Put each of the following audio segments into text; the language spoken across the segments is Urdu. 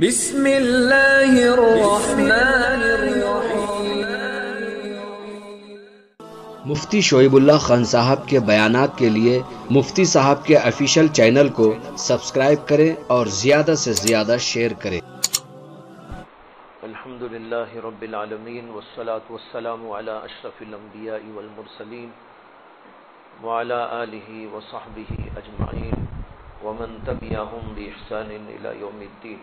بسم اللہ الرحمن الرحیم۔ مفتی شعیب اللہ خان صاحب کے بیانات کے لیے مفتی صاحب کے آفیشیل چینل کو سبسکرائب کریں اور زیادہ سے زیادہ شیئر کریں۔ الحمدللہ رب العالمین والصلاة والسلام علی اشرف الانبیاء والمرسلین وعلی آلہ وصحبہ اجمعین ومن تبعہم بإحسان الی یوم الدین۔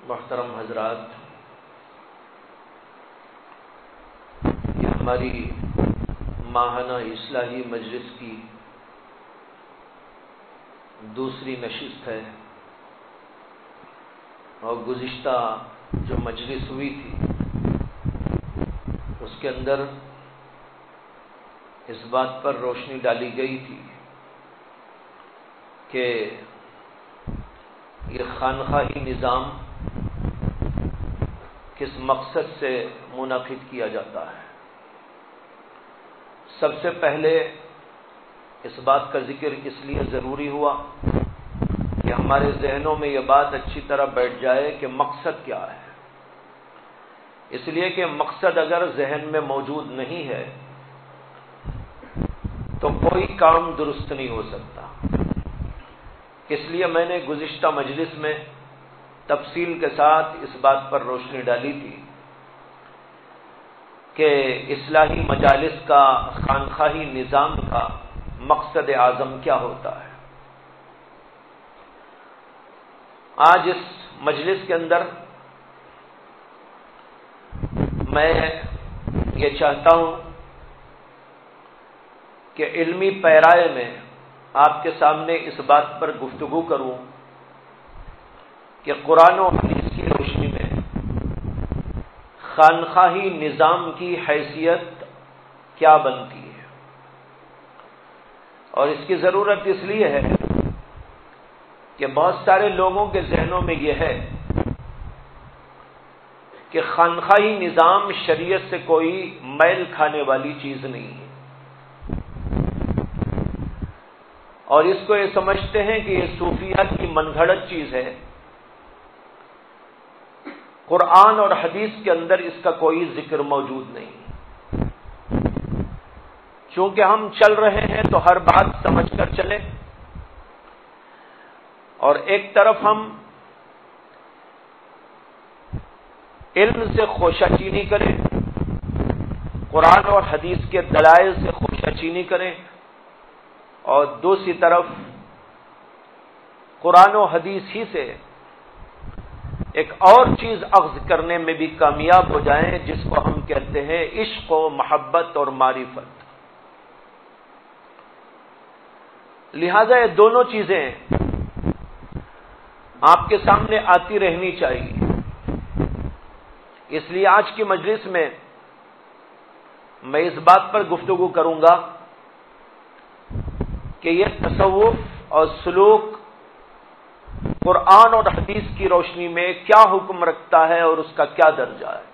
محترم حضرات، یہ ہماری ماہانہ اصلاحی مجلس کی دوسری نشست ہے، اور گزشتہ جو مجلس ہوئی تھی اس کے اندر اس بات پر روشنی ڈالی گئی تھی کہ یہ خانقاہی نظام کس مقصد سے منعقد کیا جاتا ہے۔ سب سے پہلے اس بات کا ذکر اس لیے ضروری ہوا کہ ہمارے ذہنوں میں یہ بات اچھی طرح بیٹھ جائے کہ مقصد کیا ہے، اس لیے کہ مقصد اگر ذہن میں موجود نہیں ہے تو کوئی کام درست نہیں ہو سکتا۔ اس لیے میں نے گزشتہ مجلس میں تفصیل کے ساتھ اس بات پر روشنی ڈالی تھی کہ اصلاحی مجالس کا، خانقاہی نظام کا مقصد اعظم کیا ہوتا ہے۔ آج اس مجلس کے اندر میں یہ چاہتا ہوں کہ علمی پیرائے میں آپ کے سامنے اس بات پر گفتگو کروں کہ قرآن و حدیث کی روشنی میں خانقاہی نظام کی حیثیت کیا بنتی ہے، اور اس کی ضرورت اس لیے ہے کہ بہت سارے لوگوں کے ذہنوں میں یہ ہے کہ خانقاہی نظام شریعت سے کوئی میل کھانے والی چیز نہیں ہے، اور اس کو یہ سمجھتے ہیں کہ یہ صوفیات کی من گھڑت چیز ہے۔ قرآن اور حدیث کے اندر اس کا کوئی ذکر موجود نہیں۔ چونکہ ہم چل رہے ہیں تو ہر بات سمجھ کر چلیں، اور ایک طرف ہم علم سے خوشہ چینی کریں، قرآن اور حدیث کے دلائل سے خوشہ چینی کریں، اور دوسری طرف قرآن و حدیث ہی سے ایک اور چیز اخذ کرنے میں بھی کامیاب ہو جائیں، جس کو ہم کہتے ہیں عشق و محبت اور معرفت۔ لہذا یہ دونوں چیزیں آپ کے سامنے آتی رہنی چاہیے۔ اس لیے آج کی مجلس میں میں اس بات پر گفتگو کروں گا کہ یہ تصوف اور سلوک قرآن اور حدیث کی روشنی میں کیا حکم رکھتا ہے اور اس کا کیا درجہ ہے۔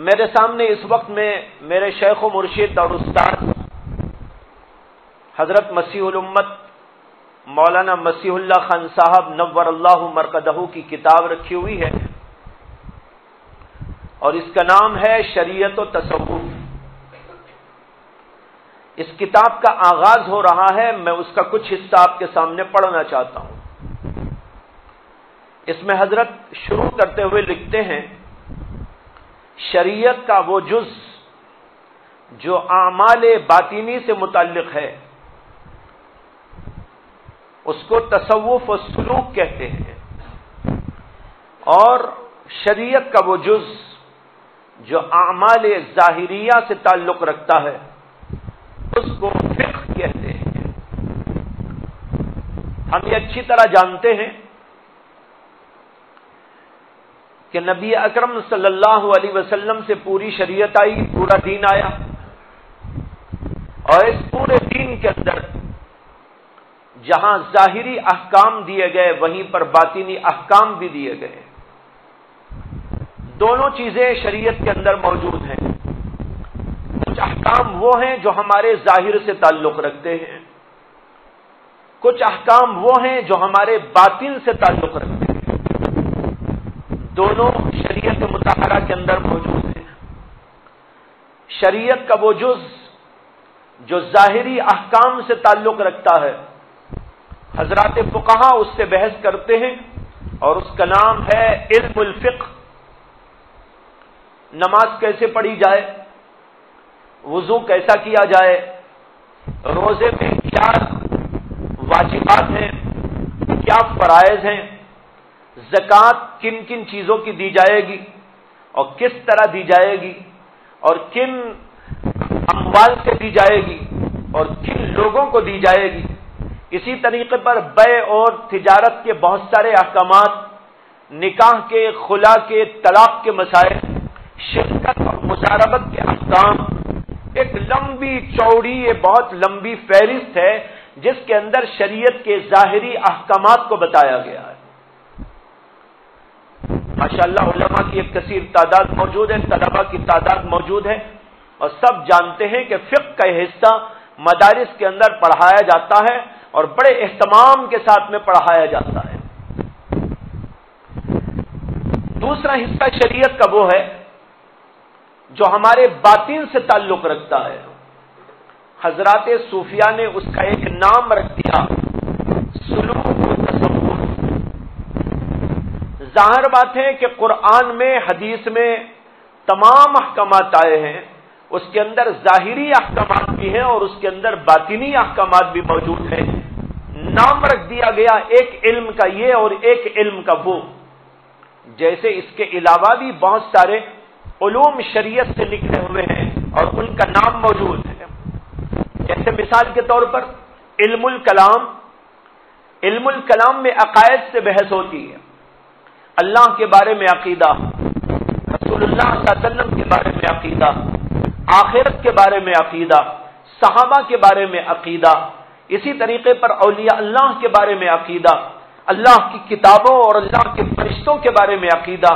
میرے سامنے اس وقت میں میرے شیخ و مرشد اور استاد حضرت مسیح الامت مولانا مسیح اللہ خان صاحب نور اللہ مرقدہ کی کتاب رکھی ہوئی ہے، اور اس کا نام ہے شریعت و تصوف۔ اس کتاب کا آغاز ہو رہا ہے، میں اس کا کچھ حصہ آپ کے سامنے پڑھنا چاہتا ہوں۔ اس میں حضرت شروع کرتے ہوئے لکھتے ہیں، شریعت کا وہ جز جو اعمال باطنی سے متعلق ہے اس کو تصوف و سلوک کہتے ہیں، اور شریعت کا وہ جز جو اعمال ظاہریہ سے تعلق رکھتا ہے اس کو فقہ کہتے ہیں۔ ہم یہ اچھی طرح جانتے ہیں کہ نبی اکرم صلی اللہ علیہ وسلم سے پوری شریعت آئی، پورا دین آیا، اور اس پورے دین کے اندر جہاں ظاہری احکام دیے گئے وہیں پر باطنی احکام بھی دیے گئے۔ دونوں چیزیں شریعت کے اندر موجود ہیں۔ کچھ احکام وہ ہیں جو ہمارے ظاہر سے تعلق رکھتے ہیں، کچھ احکام وہ ہیں جو ہمارے باطن سے تعلق رکھتے ہیں، دونوں شریعت مطہرہ کے اندر موجود ہیں۔ شریعت کا وہ جز جو ظاہری احکام سے تعلق رکھتا ہے، حضرات فقہا اس سے بحث کرتے ہیں اور اس کا نام ہے علم الفقہ۔ نماز کیسے پڑھی جائے، وضو کیسا کیا جائے، روزے میں کیا واجبات ہیں، کیا فرائض ہیں، زکوٰۃ کن کن چیزوں کی دی جائے گی اور کس طرح دی جائے گی اور کن اموال سے دی جائے گی اور کن لوگوں کو دی جائے گی۔ اسی طریقے پر بیع اور تجارت کے بہت سارے احکامات، نکاح کے، خلا کے، طلاق کے مسائل، شرکت اور مزاربت کے احکام، ایک لمبی چوڑی یہ بہت لمبی فہرست ہے جس کے اندر شریعت کے ظاہری احکامات کو بتایا گیا ہے۔ ماشاءاللہ علماء کی ایک کثیر تعداد موجود ہے، طلباء کی تعداد موجود ہے، اور سب جانتے ہیں کہ فقہ کا یہ حصہ مدارس کے اندر پڑھایا جاتا ہے اور بڑے اہتمام کے ساتھ میں پڑھایا جاتا ہے۔ دوسرا حصہ شریعت کا وہ ہے جو ہمارے باطن سے تعلق رکھتا ہے۔ حضرات صوفیہ نے اس کا ایک نام رکھ دیا، سلوک و تصوف۔ ظاہر بات ہے کہ قرآن میں، حدیث میں تمام احکامات آئے ہیں، اس کے اندر ظاہری احکامات بھی ہیں اور اس کے اندر باطنی احکامات بھی موجود ہیں۔ نام رکھ دیا گیا ایک علم کا یہ اور ایک علم کا وہ، جیسے اس کے علاوہ بھی بہت سارے علوم شریعت سے نکلے ہوئے ہیں اور ان کا نام موجود ہے۔ جیسے مثال کے طور پر علم الکلام، علم الکلام میں عقائد سے بحث ہوتی ہے، اللہ کے بارے میں عقیدہ، رسول اللہ صلی اللہ علیہ وسلم کے بارے میں عقیدہ، آخرت کے بارے میں عقیدہ، صحابہ کے بارے میں عقیدہ، اسی طریقے پر اولیاء اللہ کے بارے میں عقیدہ، اللہ کی کتابوں اور اللہ کے فرشتوں کے بارے میں عقیدہ،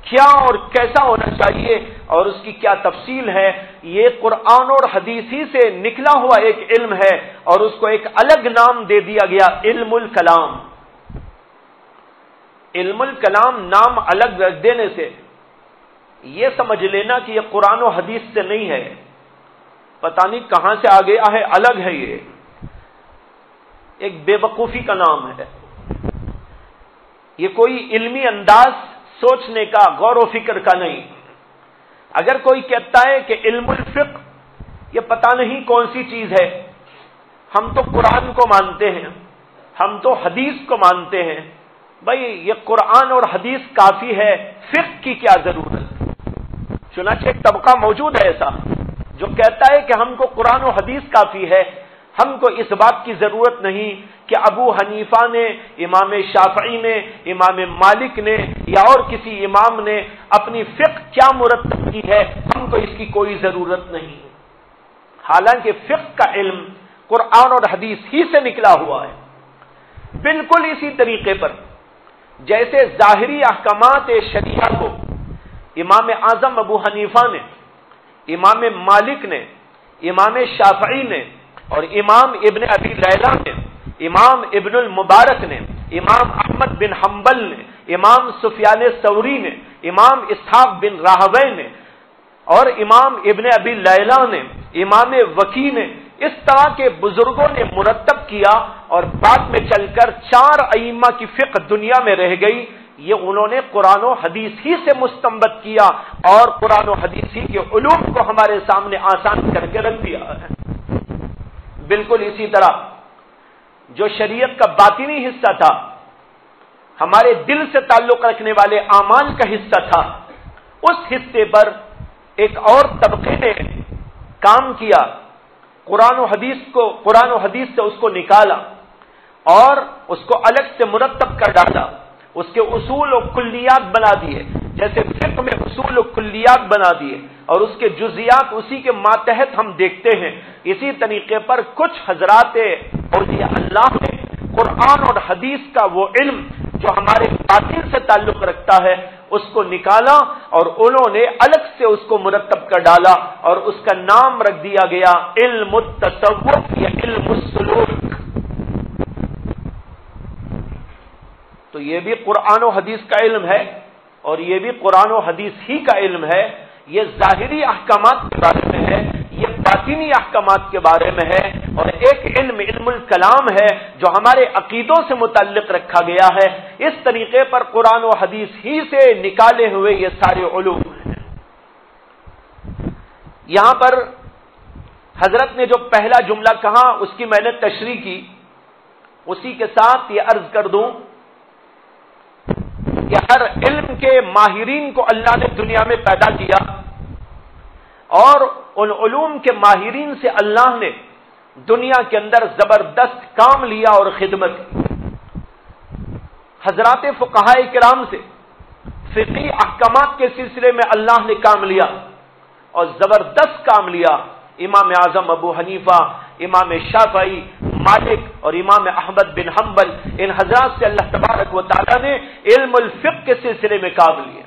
کیا اور کیسا ہونا چاہیے اور اس کی کیا تفصیل ہے، یہ قرآن اور حدیث ہی سے نکلا ہوا ایک علم ہے اور اس کو ایک الگ نام دے دیا گیا، علم الکلام۔ علم الکلام نام الگ رکھ دینے سے یہ سمجھ لینا کہ یہ قرآن و حدیث سے نہیں ہے، پتہ نہیں کہاں سے آ گیا ہے، الگ ہے، یہ ایک بے وقوفی کا نام ہے، یہ کوئی علمی انداز سوچنے کا، غور و فکر کا نہیں۔ اگر کوئی کہتا ہے کہ علم الفقہ یہ پتہ نہیں کون سی چیز ہے، ہم تو قرآن کو مانتے ہیں، ہم تو حدیث کو مانتے ہیں، بھائی یہ قرآن اور حدیث کافی ہے، فقہ کی کیا ضرورت؟ چنانچہ ایک طبقہ موجود ہے ایسا جو کہتا ہے کہ ہم کو قرآن و حدیث کافی ہے، ہم کو اس بات کی ضرورت نہیں کہ ابو حنیفہ نے، امام شافعی نے، امام مالک نے یا اور کسی امام نے اپنی فقہ کیا مرتب کی ہے، ہم کو اس کی کوئی ضرورت نہیں۔ حالانکہ فقہ کا علم قرآن اور حدیث ہی سے نکلا ہوا ہے۔ بالکل اسی طریقے پر جیسے ظاہری احکامات شریعہ کو امام اعظم ابو حنیفہ نے، امام مالک نے، امام شافعی نے اور امام ابن ابی لیلہ نے، امام ابن المبارک نے، امام احمد بن حنبل نے، امام سفیان ثوری نے، امام اسحاق بن راہوی نے اور امام ابن ابی لیلہ نے، امام وکی نے، اس طرح کے بزرگوں نے مرتب کیا اور بعد میں چل کر 4 ائمہ کی فقہ دنیا میں رہ گئی، یہ انہوں نے قرآن و حدیث ہی سے مستنبط کیا اور قرآن و حدیث ہی کے علوم کو ہمارے سامنے آسان کر کے رکھ دیا ہے۔ بالکل اسی طرح جو شریعت کا باطنی حصہ تھا، ہمارے دل سے تعلق رکھنے والے اعمال کا حصہ تھا، اس حصے پر ایک اور طبقے نے کام کیا، قرآن و حدیث سے اس کو نکالا اور اس کو الگ سے مرتب کر ڈالا، اس کے اصول و کلیات بنا دیے، جیسے فقہ میں اصول و کلیات بنا دیے اور اس کے جزیات اسی کے ماتحت ہم دیکھتے ہیں۔ اسی طریقے پر کچھ حضرات اولیاء اللہ نے قرآن اور حدیث کا وہ علم جو ہمارے باطن سے تعلق رکھتا ہے اس کو نکالا اور انہوں نے الگ سے اس کو مرتب کر ڈالا اور اس کا نام رکھ دیا گیا علم التصوف یا علم السلوک۔ تو یہ بھی قرآن و حدیث کا علم ہے اور یہ بھی قرآن و حدیث ہی کا علم ہے۔ یہ ظاہری احکامات کے بارے میں ہے، یہ باطنی احکامات کے بارے میں ہے، اور ایک علم علم الکلام ہے جو ہمارے عقیدوں سے متعلق رکھا گیا ہے۔ اس طریقے پر قرآن و حدیث ہی سے نکالے ہوئے یہ سارے علوم ہیں۔ یہاں پر حضرت نے جو پہلا جملہ کہا اس کی میں نے تشریح کی، اسی کے ساتھ یہ عرض کر دوں کہ ہر علم کے ماہرین کو اللہ نے دنیا میں پیدا کیا اور ان علوم کے ماہرین سے اللہ نے دنیا کے اندر زبردست کام لیا اور خدمت کی۔ حضرات فقہائے کرام سے فقہی احکامات کے سلسلے میں اللہ نے کام لیا اور زبردست کام لیا۔ امام اعظم ابو حنیفہ، امام شافعی، مالک اور امام احمد بن حنبل، ان حضرات سے اللہ تبارک و تعالیٰ نے علم الفقہ کے سلسلے میں کام لیا۔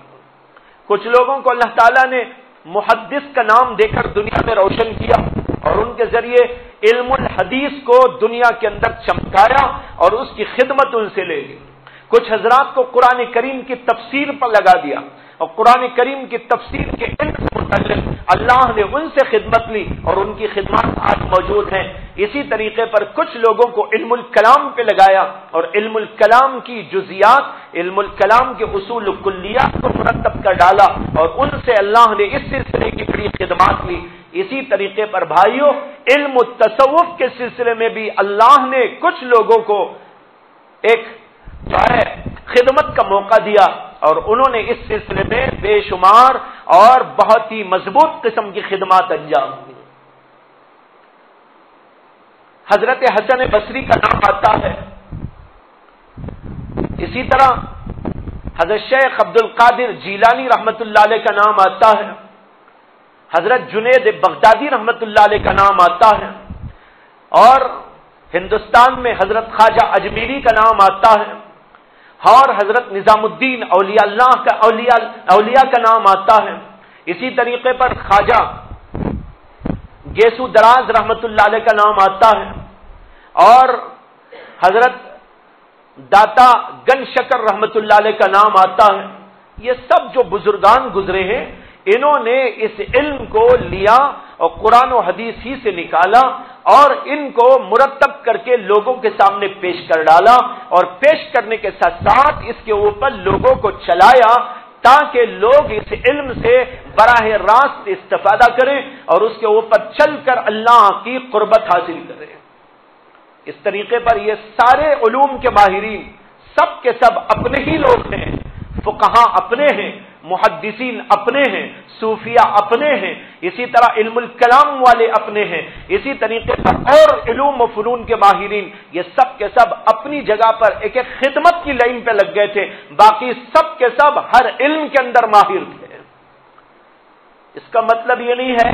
کچھ لوگوں کو اللہ تعالیٰ نے محدث کا نام دے کر دنیا میں روشن کیا اور ان کے ذریعے علم الحدیث کو دنیا کے اندر چمکایا اور اس کی خدمت ان سے لے لی۔ کچھ حضرات کو قرآن کریم کی تفسیر پر لگا دیا اور قرآن کریم کی تفسیر کے علم سے متعلق اللہ نے ان سے خدمت لی اور ان کی خدمات آج موجود ہیں۔ اسی طریقے پر کچھ لوگوں کو علم الکلام پہ لگایا اور علم الکلام کی جزیات، علم الکلام کے اصول و کلیات کو مرتب کر ڈالا اور ان سے اللہ نے اس سلسلے کی بڑی خدمات لی۔ اسی طریقے پر بھائیوں، علم التصوف کے سلسلے میں بھی اللہ نے کچھ لوگوں کو ایک جو ہے خدمت کا موقع دیا اور انہوں نے اس سلسلے میں بے شمار اور بہت ہی مضبوط قسم کی خدمات انجام دی۔ حضرت حسن بصری کا نام آتا ہے، اسی طرح حضرت شیخ عبد القادر جیلانی رحمت اللہ علیہ کا نام آتا ہے، حضرت جنید بغدادی رحمت اللہ علیہ کا نام آتا ہے، اور ہندوستان میں حضرت خواجہ اجمیری کا نام آتا ہے، اور حضرت نظام الدین اولیاء کا نام آتا ہے۔ اسی طریقے پر خواجہ گیسو دراز رحمت اللہ علیہ کا نام آتا ہے، اور حضرت داتا گن شکر رحمت اللہ علیہ کا نام آتا ہے۔ یہ سب جو بزرگان گزرے ہیں انہوں نے اس علم کو لیا اور قرآن و حدیث ہی سے نکالا اور ان کو مرتب کر کے لوگوں کے سامنے پیش کر ڈالا، اور پیش کرنے کے ساتھ ساتھ اس کے اوپر لوگوں کو چلایا تاکہ لوگ اس علم سے براہ راست استفادہ کریں اور اس کے اوپر چل کر اللہ کی قربت حاصل کریں۔ اس طریقے پر یہ سارے علوم کے ماہرین سب کے سب اپنے ہی لوگ ہیں، فقہاء اپنے ہیں، محدثین اپنے ہیں، صوفیہ اپنے ہیں، اسی طرح علم الکلام والے اپنے ہیں، اسی طریقے پر اور علوم و فنون کے ماہرین یہ سب کے سب اپنی جگہ پر ایک ایک خدمت کی لائن پہ لگ گئے تھے، باقی سب کے سب ہر علم کے اندر ماہر تھے۔ اس کا مطلب یہ نہیں ہے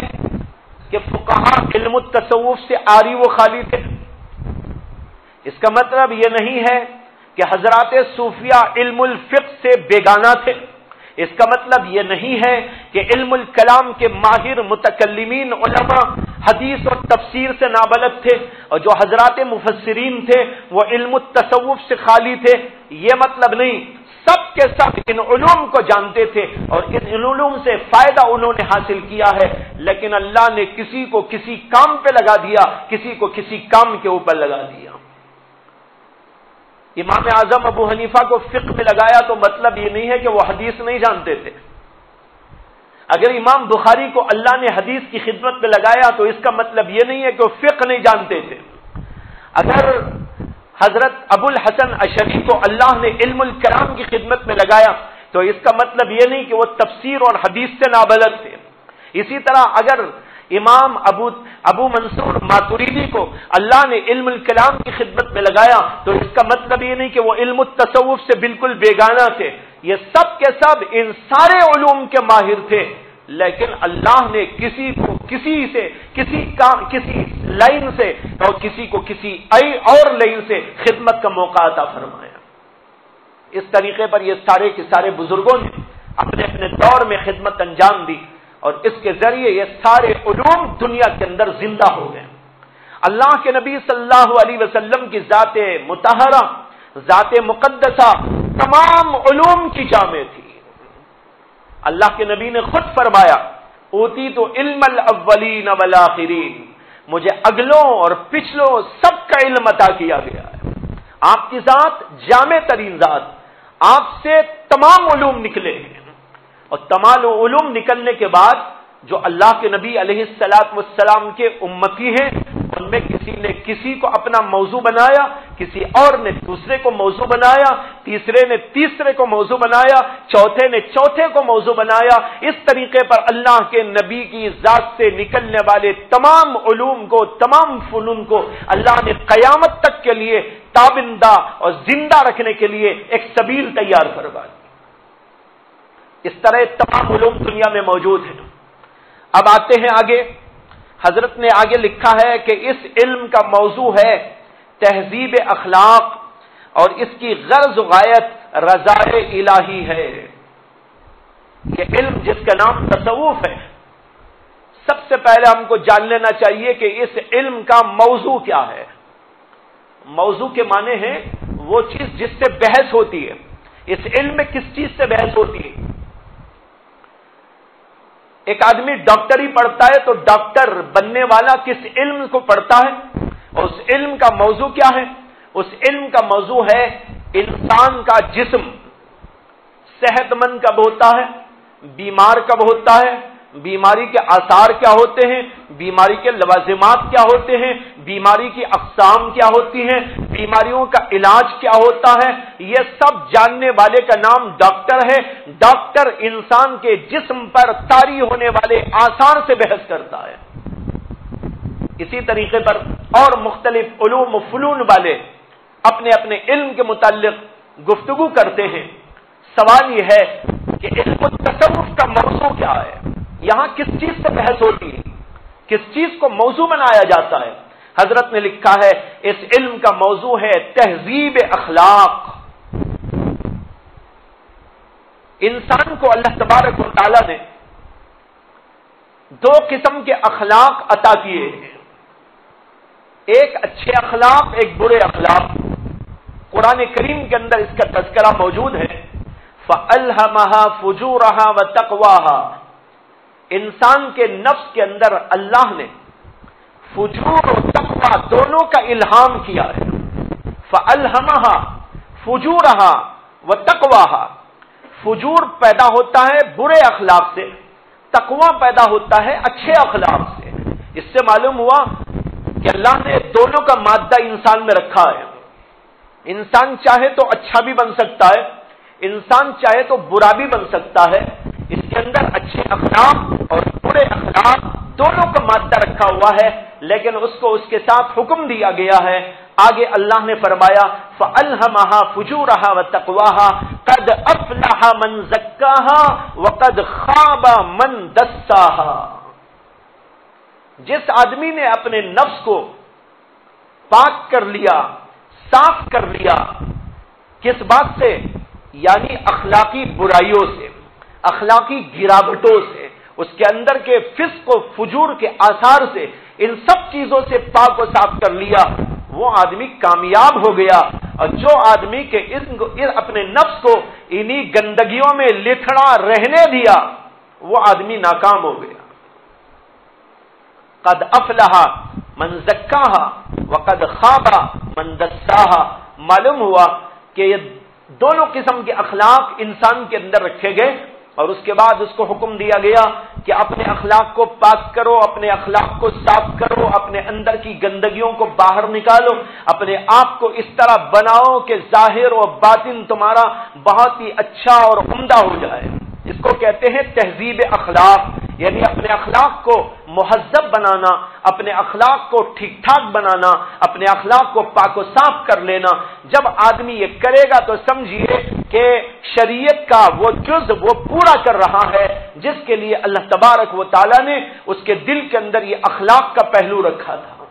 کہ فقہاء علم التصوف سے عاری و خالی تھے، اس کا مطلب یہ نہیں ہے کہ حضرات صوفیہ علم الفقہ سے بیگانہ تھے، اس کا مطلب یہ نہیں ہے کہ علم الکلام کے ماہر متکلمین علماء حدیث اور تفسیر سے نابلد تھے اور جو حضرات مفسرین تھے وہ علم التصوف سے خالی تھے، یہ مطلب نہیں۔ سب کے سب ان علوم کو جانتے تھے اور ان علوم سے فائدہ انہوں نے حاصل کیا ہے، لیکن اللہ نے کسی کو کسی کام پہ لگا دیا، کسی کو کسی کام کے اوپر لگا دیا۔ امام اعظم ابو حنیفہ کو فقہ میں لگایا تو مطلب یہ نہیں ہے کہ وہ حدیث نہیں جانتے تھے۔ اگر امام بخاری کو اللہ نے حدیث کی خدمت میں لگایا تو اس کا مطلب یہ نہیں ہے کہ وہ فقہ نہیں جانتے تھے۔ اگر حضرت ابو الحسن اشعری کو اللہ نے علم الکلام کی خدمت میں لگایا تو اس کا مطلب یہ نہیں کہ وہ تفسیر اور حدیث سے نابلد تھے۔ اسی طرح اگر امام ابو منصور ماتریدی کو اللہ نے علم الکلام کی خدمت میں لگایا تو اس کا مطلب یہ نہیں کہ وہ علم التصوف سے بالکل بیگانہ تھے۔ یہ سب کے سب ان سارے علوم کے ماہر تھے، لیکن اللہ نے کسی کو کسی لائن سے اور کسی کو کسی اور لائن سے خدمت کا موقع عطا فرمایا۔ اس طریقے پر یہ سارے کے سارے بزرگوں نے اپنے اپنے دور میں خدمت انجام دی اور اس کے ذریعے یہ سارے علوم دنیا کے اندر زندہ ہو گئے. اللہ کے نبی صلی اللہ علیہ وسلم کی ذات مطہرہ، ذات مقدسہ تمام علوم کی جامع تھی. اللہ کے نبی نے خود فرمایا اوتیت علم الاولین والآخرین، مجھے اگلوں اور پچھلوں سب کا علم عطا کیا گیا ہے. آپ کی ذات جامع ترین ذات، آپ سے تمام علوم نکلے ہیں اور تمام علوم نکلنے کے بعد جو اللہ کے نبی علیہ السلام کے امتی ہیں ان میں کسی نے کسی کو اپنا موضوع بنایا، کسی اور نے دوسرے کو موضوع بنایا، تیسرے نے تیسرے کو موضوع بنایا، چوتھے نے چوتھے کو موضوع بنایا. اس طریقے پر اللہ کے نبی کی ذات سے نکلنے والے تمام علوم کو، تمام فنون کو اللہ نے قیامت تک کے لیے تابندہ اور زندہ رکھنے کے لیے ایک سبیل تیار کروا دی. اس طرح تمام علوم دنیا میں موجود ہیں. اب آتے ہیں آگے. حضرت نے آگے لکھا ہے کہ اس علم کا موضوع ہے تہذیب اخلاق اور اس کی غرض و غایت رضائے الہی ہے. یہ علم جس کا نام تصوف ہے، سب سے پہلے ہم کو جان لینا چاہیے کہ اس علم کا موضوع کیا ہے. موضوع کے معنی ہے وہ چیز جس سے بحث ہوتی ہے. اس علم میں کس چیز سے بحث ہوتی ہے؟ ایک آدمی ڈاکٹری پڑھتا ہے تو ڈاکٹر بننے والا کس علم کو پڑھتا ہے اور اس علم کا موضوع کیا ہے؟ اس علم کا موضوع ہے انسان کا جسم صحت مند کب ہوتا ہے، بیمار کب ہوتا ہے، بیماری کے آثار کیا ہوتے ہیں، بیماری کے لوازمات کیا ہوتے ہیں، بیماری کی اقسام کیا ہوتی ہیں، بیماریوں کا علاج کیا ہوتا ہے. یہ سب جاننے والے کا نام ڈاکٹر ہے. ڈاکٹر انسان کے جسم پر طاری ہونے والے آثار سے بحث کرتا ہے. اسی طریقے پر اور مختلف علوم و فنون والے اپنے اپنے علم کے متعلق گفتگو کرتے ہیں. سوال یہ ہے کہ علم التصوف کا موضوع کیا ہے؟ یہاں کس چیز سے بحث ہوتی ہے، کس چیز کو موضوع بنایا جاتا ہے؟ حضرت نے لکھا ہے اس علم کا موضوع ہے تہذیب اخلاق. انسان کو اللہ تبارک و تعالی نے دو قسم کے اخلاق عطا کیے ہیں، ایک اچھے اخلاق، ایک برے اخلاق. قرآن کریم کے اندر اس کا تذکرہ موجود ہے. فَأَلْهَمَهَا فُجُورَهَا وَتَقْوَاهَا. انسان کے نفس کے اندر اللہ نے فجور و تقوی دونوں کا الہام کیا ہے. فَأَلْهَمَهَا فُجُورَهَا وَتَقْوَاهَا. فجور پیدا ہوتا ہے برے اخلاق سے، تقوی پیدا ہوتا ہے اچھے اخلاق سے. اس سے معلوم ہوا کہ اللہ نے دونوں کا مادہ انسان میں رکھا ہے. انسان چاہے تو اچھا بھی بن سکتا ہے، انسان چاہے تو برا بھی بن سکتا ہے. اس کے اندر اچھے اخلاق اور برے اخلاق دونوں کا مادہ رکھا ہوا ہے، لیکن اس کو اس کے ساتھ حکم دیا گیا ہے. آگے اللہ نے فرمایا فَأَلْهَمَهَا فُجُورَهَا وَتَقْوَاهَا قَدْ أَفْلَحَ مَنْ زَكَّاهَا وَقَدْ خَابَ مَنْ دَسَّاهَا. جس آدمی نے اپنے نفس کو پاک کر لیا، صاف کر لیا، کس بات سے؟ یعنی اخلاقی برائیوں سے، اخلاقی گراوٹوں سے، اس کے اندر کے فسق و فجور کے آثار سے، ان سب چیزوں سے پاک و صاف کر لیا، وہ آدمی کامیاب ہو گیا. اور جو آدمی کے اپنے نفس کو انہی گندگیوں میں لتھڑا رہنے دیا، وہ آدمی ناکام ہو گیا. قد افلح من زکاہا وقد خاب من دساہا. معلوم ہوا کہ یہ دونوں قسم کے اخلاق انسان کے اندر رکھے گئے اور اس کے بعد اس کو حکم دیا گیا کہ اپنے اخلاق کو پاک کرو، اپنے اخلاق کو صاف کرو، اپنے اندر کی گندگیوں کو باہر نکالو، اپنے آپ کو اس طرح بناؤ کہ ظاہر و باطن تمہارا بہت ہی اچھا اور عمدہ ہو جائے. اس کو کہتے ہیں تہذیب اخلاق، یعنی اپنے اخلاق کو مہذب بنانا، اپنے اخلاق کو ٹھیک ٹھاک بنانا، اپنے اخلاق کو پاک و صاف کر لینا. جب آدمی یہ کرے گا تو سمجھیے کہ شریعت کا وہ جز وہ پورا کر رہا ہے جس کے لیے اللہ تبارک و تعالی نے اس کے دل کے اندر یہ اخلاق کا پہلو رکھا تھا.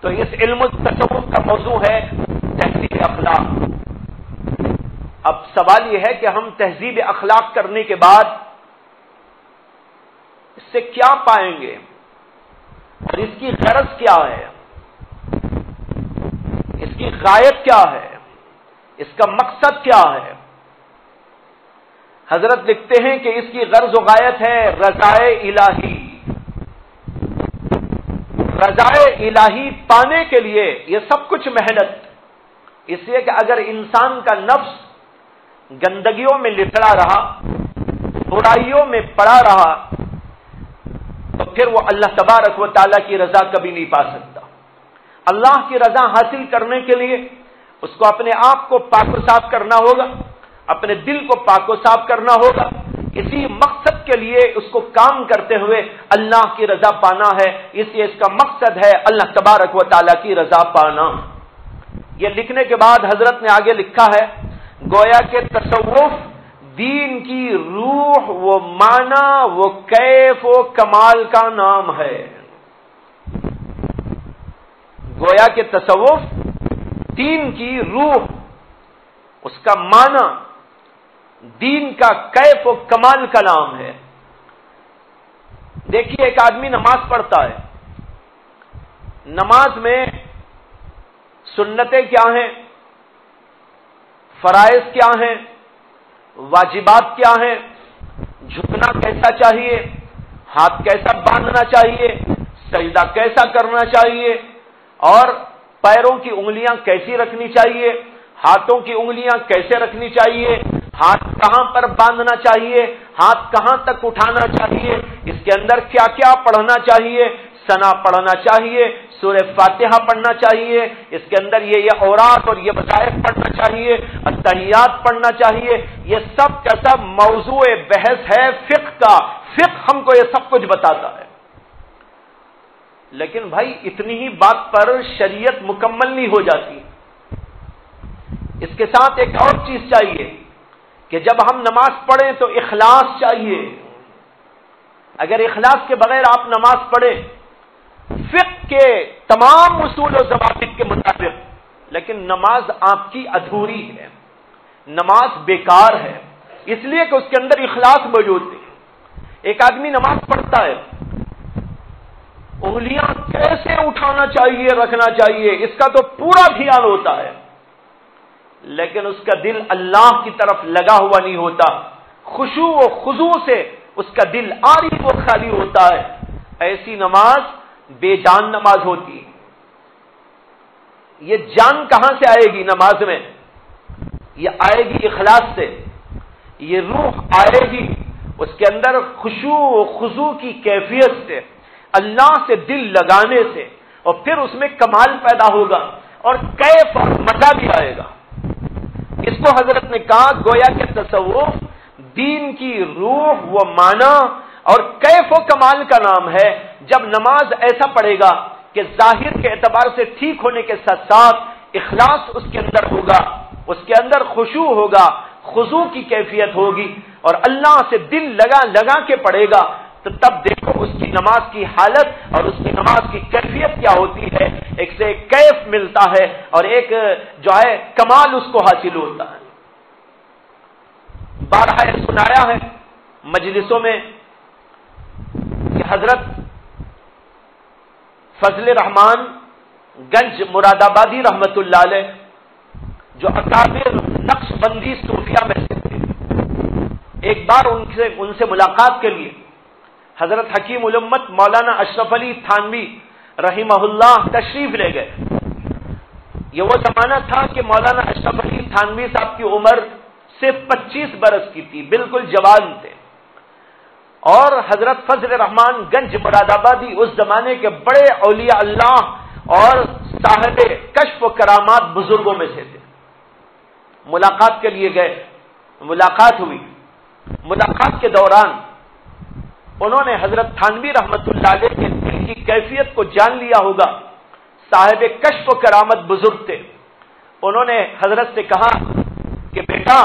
تو اس علم التصوف کا موضوع ہے تہذیب اخلاق. اب سوال یہ ہے کہ ہم تہذیب اخلاق کرنے کے بعد اس سے کیا پائیں گے اور اس کی غرض کیا ہے، اس کی غایت کیا ہے، اس کا مقصد کیا ہے؟ حضرت لکھتے ہیں کہ اس کی غرض و غایت ہے رضائے الہی۔ رضائے الہی پانے کے لیے یہ سب کچھ محنت، اس لیے کہ اگر انسان کا نفس گندگیوں میں لٹڑا رہا، برائیوں میں پڑا رہا، تو پھر وہ اللہ تبارک و تعالیٰ کی رضا کبھی نہیں پا سکتا۔ اللہ کی رضا حاصل کرنے کے لیے اس کو اپنے آپ کو پاک و صاف کرنا ہوگا، اپنے دل کو پاک و صاف کرنا ہوگا۔ اسی مقصد کے لیے اس کو کام کرتے ہوئے اللہ کی رضا پانا ہے، اس لیے اس کا مقصد ہے اللہ تبارک و تعالیٰ کی رضا پانا۔ یہ لکھنے کے بعد حضرت نے آگے لکھا ہے، گویا کہ تصوف دین کی روح و معنی و کیف و کمال کا نام ہے۔ گویا کہ تصوف دین کی روح، اس کا معنی، دین کا کیف و کمال کا نام ہے۔ دیکھیے ایک آدمی نماز پڑھتا ہے، نماز میں سنتیں کیا ہیں، فرائض کیا ہیں، واجبات کیا ہیں، جھکنا کیسا چاہیے، ہاتھ کیسا باندھنا چاہیے، سجدہ کیسا کرنا چاہیے، اور پیروں کی انگلیاں کیسی رکھنی چاہیے، ہاتھوں کی انگلیاں کیسے رکھنی چاہیے، ہاتھ کہاں پر باندھنا چاہیے، ہاتھ کہاں تک اٹھانا چاہیے، اس کے اندر کیا کیا پڑھنا چاہیے، ثنا پڑھنا چاہیے، سورہ فاتحہ پڑھنا چاہیے، اس کے اندر یہ اوراق اور یہ وظائف پڑھنا چاہیے، التحیات پڑھنا چاہیے، یہ سب کا سب موضوع بحث ہے فقہ کا۔ فقہ ہم کو یہ سب کچھ بتاتا ہے، لیکن بھائی اتنی ہی بات پر شریعت مکمل نہیں ہو جاتی، اس کے ساتھ ایک اور چیز چاہیے کہ جب ہم نماز پڑھیں تو اخلاص چاہیے۔ اگر اخلاص کے بغیر آپ نماز پڑھیں فقہ کے تمام اصول و ضوابط کے مطابق، لیکن نماز آپ کی ادھوری ہے، نماز بیکار ہے، اس لیے کہ اس کے اندر اخلاص موجود نہیں۔ ایک آدمی نماز پڑھتا ہے، انگلیاں کیسے اٹھانا چاہیے، رکھنا چاہیے، اس کا تو پورا خیال ہوتا ہے، لیکن اس کا دل اللہ کی طرف لگا ہوا نہیں ہوتا، خشوع و خضوع سے اس کا دل عاری و خالی ہوتا ہے۔ ایسی نماز بے جان نماز ہوتی ہے۔ یہ جان کہاں سے آئے گی نماز میں؟ یہ آئے گی اخلاص سے، یہ روح آئے گی اس کے اندر خشوع و خضوع کی کیفیت سے، اللہ سے دل لگانے سے، اور پھر اس میں کمال پیدا ہوگا اور کیف اور مزہ بھی آئے گا۔ اس کو حضرت نے کہا گویا کہ تصوف دین کی روح و معنی اور کیف و کمال کا نام ہے۔ جب نماز ایسا پڑھے گا کہ ظاہر کے اعتبار سے ٹھیک ہونے کے ساتھ ساتھ اخلاص اس کے اندر ہوگا، اس کے اندر خشوع ہوگا، خضوع کی کیفیت ہوگی، اور اللہ سے دل لگا کے پڑھے گا، تو تب دیکھو اس کی نماز کی حالت اور اس کی نماز کی کیفیت کیا ہوتی ہے۔ ایک سے ایک کیف ملتا ہے اور ایک جو ہے کمال اس کو حاصل ہوتا ہے۔ بارہا سنایا ہے مجلسوں میں کہ حضرت فضل رحمان گنج مراد آبادی رحمت اللہ علیہ، جو اکابر نقش بندی صوفیہ میں سے تھے، ایک بار ان سے ملاقات کے لیے حضرت حکیم الامت مولانا اشرف علی تھانوی رحمہ اللہ تشریف لے گئے۔ یہ وہ زمانہ تھا کہ مولانا اشرف علی تھانوی صاحب کی عمر صرف 25 برس کی تھی، بالکل جوان تھے، اور حضرت فضل رحمان گنج مراد آبادی اس زمانے کے بڑے اولیاء اللہ اور صاحب کشف و کرامات بزرگوں میں سے تھے۔ ملاقات کے لیے گئے، ملاقات ہوئی، ملاقات کے دوران انہوں نے حضرت تھانوی رحمت اللہ علیہ کے دل کی کیفیت کو جان لیا ہوگا، صاحب کشف و کرامت بزرگ تھے۔ انہوں نے حضرت سے کہا کہ بیٹا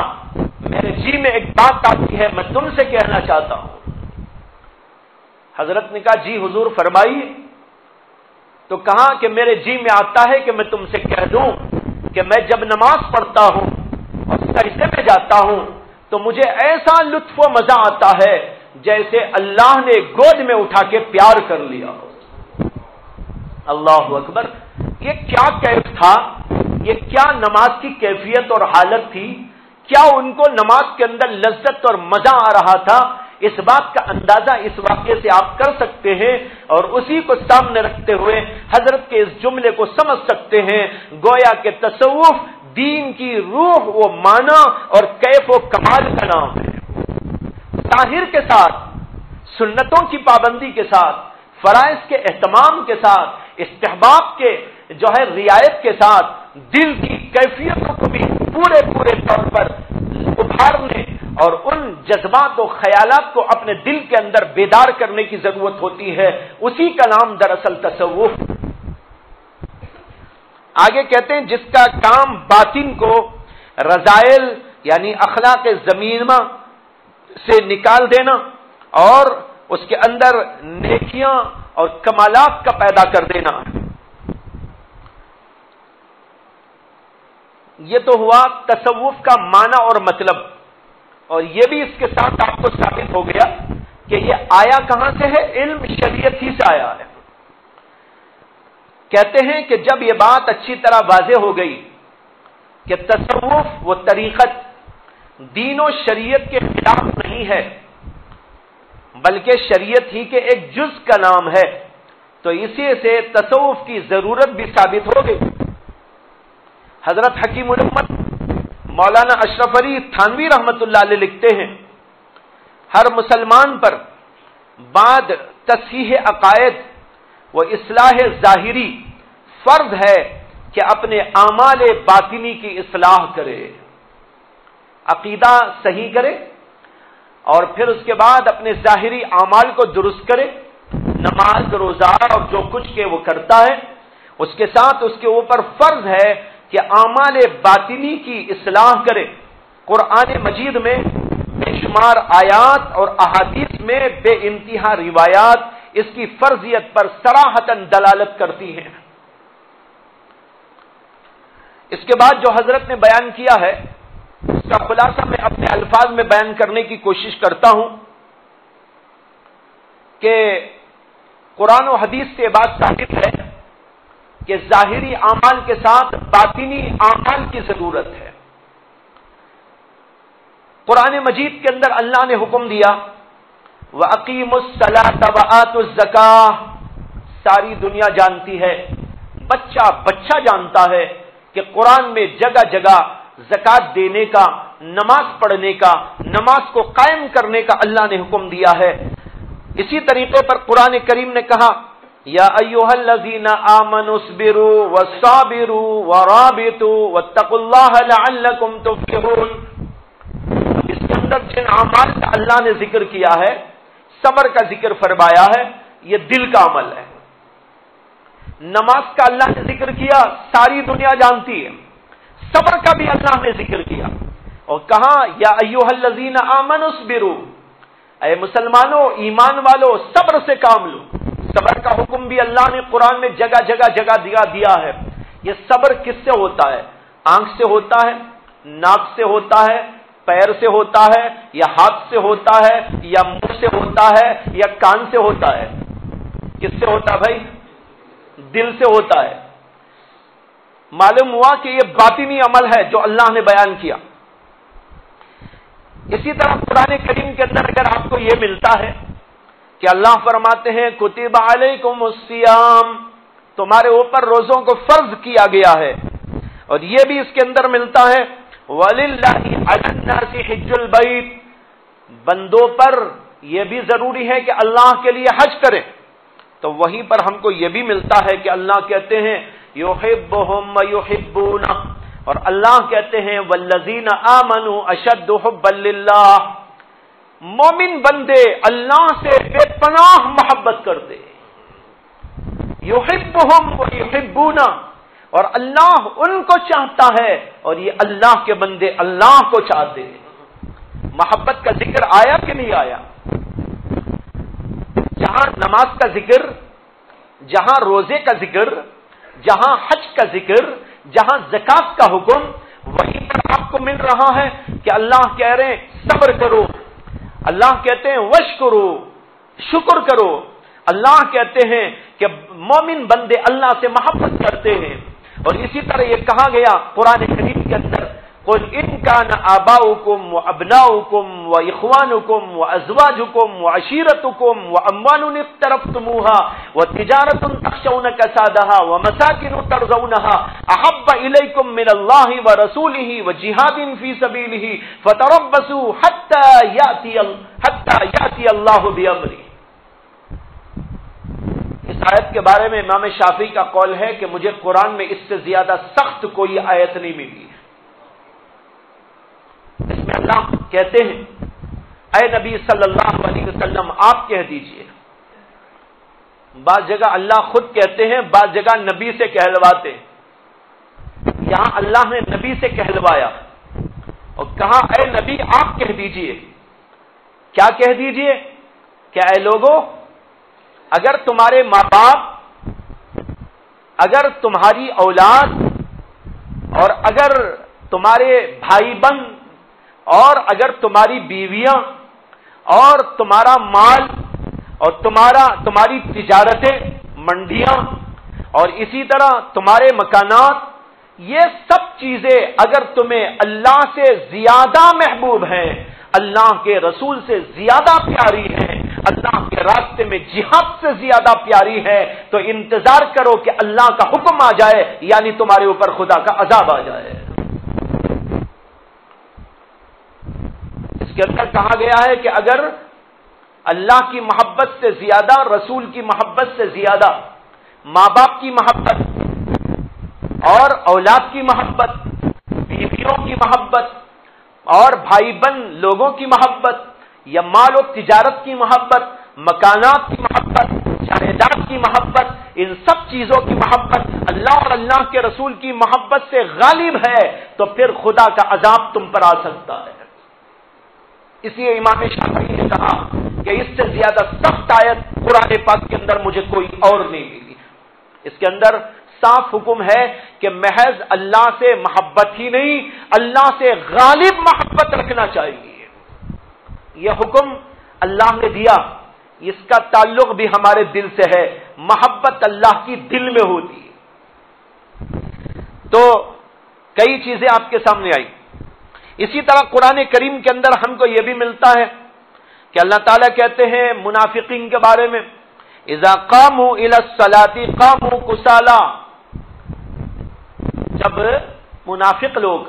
میرے جی میں ایک بات آتی ہے، میں تم سے کہنا چاہتا ہوں۔ حضرت نے کہا جی حضور فرمائیے۔ تو کہا کہ میرے جی میں آتا ہے کہ میں تم سے کہہ دوں کہ میں جب نماز پڑھتا ہوں اور سجدے میں جاتا ہوں تو مجھے ایسا لطف و مزہ آتا ہے جیسے اللہ نے گود میں اٹھا کے پیار کر لیا ہو۔ اللہ اکبر! یہ کیا کیف تھا، یہ کیا نماز کی کیفیت اور حالت تھی، کیا ان کو نماز کے اندر لذت اور مزہ آ رہا تھا، اس بات کا اندازہ اس واقعے سے آپ کر سکتے ہیں، اور اسی کو سامنے رکھتے ہوئے حضرت کے اس جملے کو سمجھ سکتے ہیں، گویا کہ تصوف دین کی روح و معنی اور کیف و کمال کا نام ہے۔ ظاہر کے ساتھ، سنتوں کی پابندی کے ساتھ، فرائض کے اہتمام کے ساتھ، استحباب کے رعایت کے ساتھ دل کی کیفیتوں کو بھی پورے طور پر ابھارنے اور ان جذبات و خیالات کو اپنے دل کے اندر بیدار کرنے کی ضرورت ہوتی ہے، اسی کا نام دراصل تصوف۔ آگے کہتے ہیں جس کا کام باطن کو رذائل یعنی اخلاق ذمیمہ سے نکال دینا اور اس کے اندر نیکیاں اور کمالات کا پیدا کر دینا۔ یہ تو ہوا تصوف کا معنی اور مطلب، اور یہ بھی اس کے ساتھ آپ کو ثابت ہو گیا کہ یہ آیا کہاں سے ہے، علم شریعت ہی سے آیا ہے۔ کہتے ہیں کہ جب یہ بات اچھی طرح واضح ہو گئی کہ تصوف و طریقت دین و شریعت کے خلاف نہیں ہے بلکہ شریعت ہی کے ایک جز کا نام ہے، تو اسی سے تصوف کی ضرورت بھی ثابت ہو گئی۔ حضرت حکیم الامت مولانا اشرف علی تھانوی رحمت اللہ علیہ لکھتے ہیں، ہر مسلمان پر بعد تصحیح عقائد و اصلاح ظاہری فرض ہے کہ اپنے اعمال باطنی کی اصلاح کرے، عقیدہ صحیح کرے، اور پھر اس کے بعد اپنے ظاہری اعمال کو درست کرے، نماز روزہ اور جو کچھ کہ وہ کرتا ہے، اس کے ساتھ اس کے اوپر فرض ہے کہ اعمال باطنی کی اصلاح کرے۔ قرآن مجید میں بے شمار آیات اور احادیث میں بے انتہا روایات اس کی فرضیت پر صراحتاً دلالت کرتی ہیں۔ اس کے بعد جو حضرت نے بیان کیا ہے اس کا خلاصہ میں اپنے الفاظ میں بیان کرنے کی کوشش کرتا ہوں کہ قرآن و حدیث سے بات ثابت ہے کہ ظاہری اعمال کے ساتھ باطنی اعمال کی ضرورت ہے۔ قرآن مجید کے اندر اللہ نے حکم دیا وَأَقِيمُوا الصَّلَاةَ وَآتُوا الزَّكَاةَ، ساری دنیا جانتی ہے، بچہ جانتا ہے کہ قرآن میں جگہ جگہ زکات دینے کا، نماز پڑھنے کا، نماز کو قائم کرنے کا اللہ نے حکم دیا ہے۔ اسی طریقے پر قرآن کریم نے کہا یا ایھا الذین آمنوا اصبروا وصابروا ورابطوا واتقوا اللہ لعلکم تفلحون۔ اس کے اندر جن اعمال کا اللہ نے ذکر کیا ہے، صبر کا ذکر فرمایا ہے، یہ دل کا عمل ہے۔ نماز کا اللہ نے ذکر کیا، ساری دنیا جانتی ہے۔ صبر کا بھی اللہ نے ذکر کیا اور کہا یا ایھا الذین آمنوا اصبروا، اے مسلمانوں، ایمان والو، صبر سے کام لو۔ صبر کا حکم بھی اللہ نے قرآن میں جگہ جگہ دیا ہے۔ یہ صبر کس سے ہوتا ہے؟ آنکھ سے ہوتا ہے، ناک سے ہوتا ہے، پیر سے ہوتا ہے، یا ہاتھ سے ہوتا ہے، یا منہ سے ہوتا ہے، یا کان سے ہوتا ہے؟ کس سے ہوتا ہے بھائی؟ دل سے ہوتا ہے۔ معلوم ہوا کہ یہ باطنی عمل ہے جو اللہ نے بیان کیا۔ اسی طرح قرآن کریم کے اندر اگر آپ کو یہ ملتا ہے کہ اللہ فرماتے ہیں کتب علیکم الصیام، تمہارے اوپر روزوں کو فرض کیا گیا ہے، اور یہ بھی اس کے اندر ملتا ہے وَلِلَّهِ عَلَى النَّاسِ حِجُّ الْبَيْتِ، بندوں پر یہ بھی ضروری ہے کہ اللہ کے لیے حج کریں، تو وہیں پر ہم کو یہ بھی ملتا ہے کہ اللہ کہتے ہیں یحبہم ویحبونہ، اور اللہ کہتے ہیں والذین آمنوا اشد حبا للہ، مومن بندے اللہ سے بے پناہ محبت کرتے، یحبہم ویحبونہ، اور اللہ ان کو چاہتا ہے اور یہ اللہ کے بندے اللہ کو چاہتے ہیں۔ محبت کا ذکر آیا کہ نہیں آیا؟ جہاں نماز کا ذکر، جہاں روزے کا ذکر، جہاں حج کا ذکر، جہاں زکات کا حکم، وہیں پر اجر آپ کو مل رہا ہے کہ اللہ کہہ رہے ہیں صبر کرو، اللہ کہتے ہیں وشکرو، شکر کرو، اللہ کہتے ہیں کہ مومن بندے اللہ سے محبت کرتے ہیں۔ اور اسی طرح یہ کہا گیا قرآن کریم کے اندر قل ان کان آباؤکم وابناؤکم واخوانکم وازواجکم وعشیرتکم واموال اقترفتموها وتجارۃ تخشون کسادها ومساکن ترضونها احب الیکم من اللہ ورسولہ وجہاد فی سبیلہ فتربصوا حتی یأتی اللہ بامرہ۔ اس آیت کے بارے میں امام شافعی کا قول ہے کہ مجھے قرآن میں اس سے زیادہ سخت کوئی آیت نہیں ملی۔ اس میں اللہ کہتے ہیں اے نبی صلی اللہ علیہ وسلم آپ کہہ دیجئے، بعض جگہ اللہ خود کہتے ہیں، بعض جگہ نبی سے کہلواتے ہیں۔ یہاں اللہ نے نبی سے کہلوایا اور کہا اے نبی آپ کہہ دیجئے۔ کیا کہہ دیجئے؟ کہ اے لوگوں، اگر تمہارے ماں باپ، اگر تمہاری اولاد، اور اگر تمہارے بھائی بہن، اور اگر تمہاری بیویاں، اور تمہارا مال، اور تمہاری تجارتیں، منڈیاں، اور اسی طرح تمہارے مکانات، یہ سب چیزیں اگر تمہیں اللہ سے زیادہ محبوب ہیں، اللہ کے رسول سے زیادہ پیاری ہیں، اللہ کے راستے میں جہاد سے زیادہ پیاری ہے، تو انتظار کرو کہ اللہ کا حکم آ جائے، یعنی تمہارے اوپر خدا کا عذاب آ جائے۔ اس کے اندر کہا گیا ہے کہ اگر اللہ کی محبت سے زیادہ، رسول کی محبت سے زیادہ، ماں باپ کی محبت اور اولاد کی محبت، بیویوں کی محبت اور بھائی بہن لوگوں کی محبت، یا مال و تجارت کی محبت، مکانات کی محبت، جائیداد کی محبت، ان سب چیزوں کی محبت اللہ اور اللہ کے رسول کی محبت سے غالب ہے، تو پھر خدا کا عذاب تم پر آ سکتا ہے۔ اس لیے امام شافعی نے کہا کہ اس سے زیادہ سخت آیت قرآن پاک کے اندر مجھے کوئی اور نہیں ملی۔ اس کے اندر صاف حکم ہے کہ محض اللہ سے محبت ہی نہیں، اللہ سے غالب محبت رکھنا چاہیے۔ یہ حکم اللہ نے دیا، اس کا تعلق بھی ہمارے دل سے ہے، محبت اللہ کی دل میں ہوتی ہے۔ تو کئی چیزیں آپ کے سامنے آئی۔ اسی طرح قرآن کریم کے اندر ہم کو یہ بھی ملتا ہے کہ اللہ تعالیٰ کہتے ہیں منافقین کے بارے میں اذا قاموا الى الصلاة قاموا کسالى، جب منافق لوگ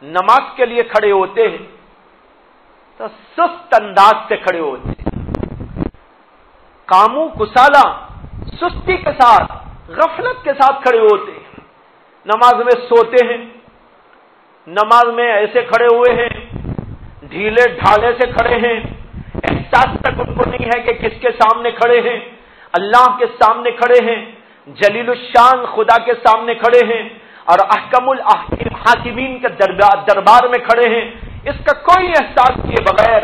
نماز کے لیے کھڑے ہوتے ہیں تو سست انداز سے کھڑے ہوتے ہیں، قاموا کسالى، سستی کے ساتھ، غفلت کے ساتھ کھڑے ہوتے ہیں، نماز میں سوتے ہیں، نماز میں ایسے کھڑے ہوئے ہیں، ڈھیلے ڈھالے سے کھڑے ہیں، احساس تک ان کو نہیں ہے کہ کس کے سامنے کھڑے ہیں، اللہ کے سامنے کھڑے ہیں، جلیل الشان خدا کے سامنے کھڑے ہیں، اور احکم الحاکمین کے دربار میں کھڑے ہیں۔ اس کا کوئی احساس کیے بغیر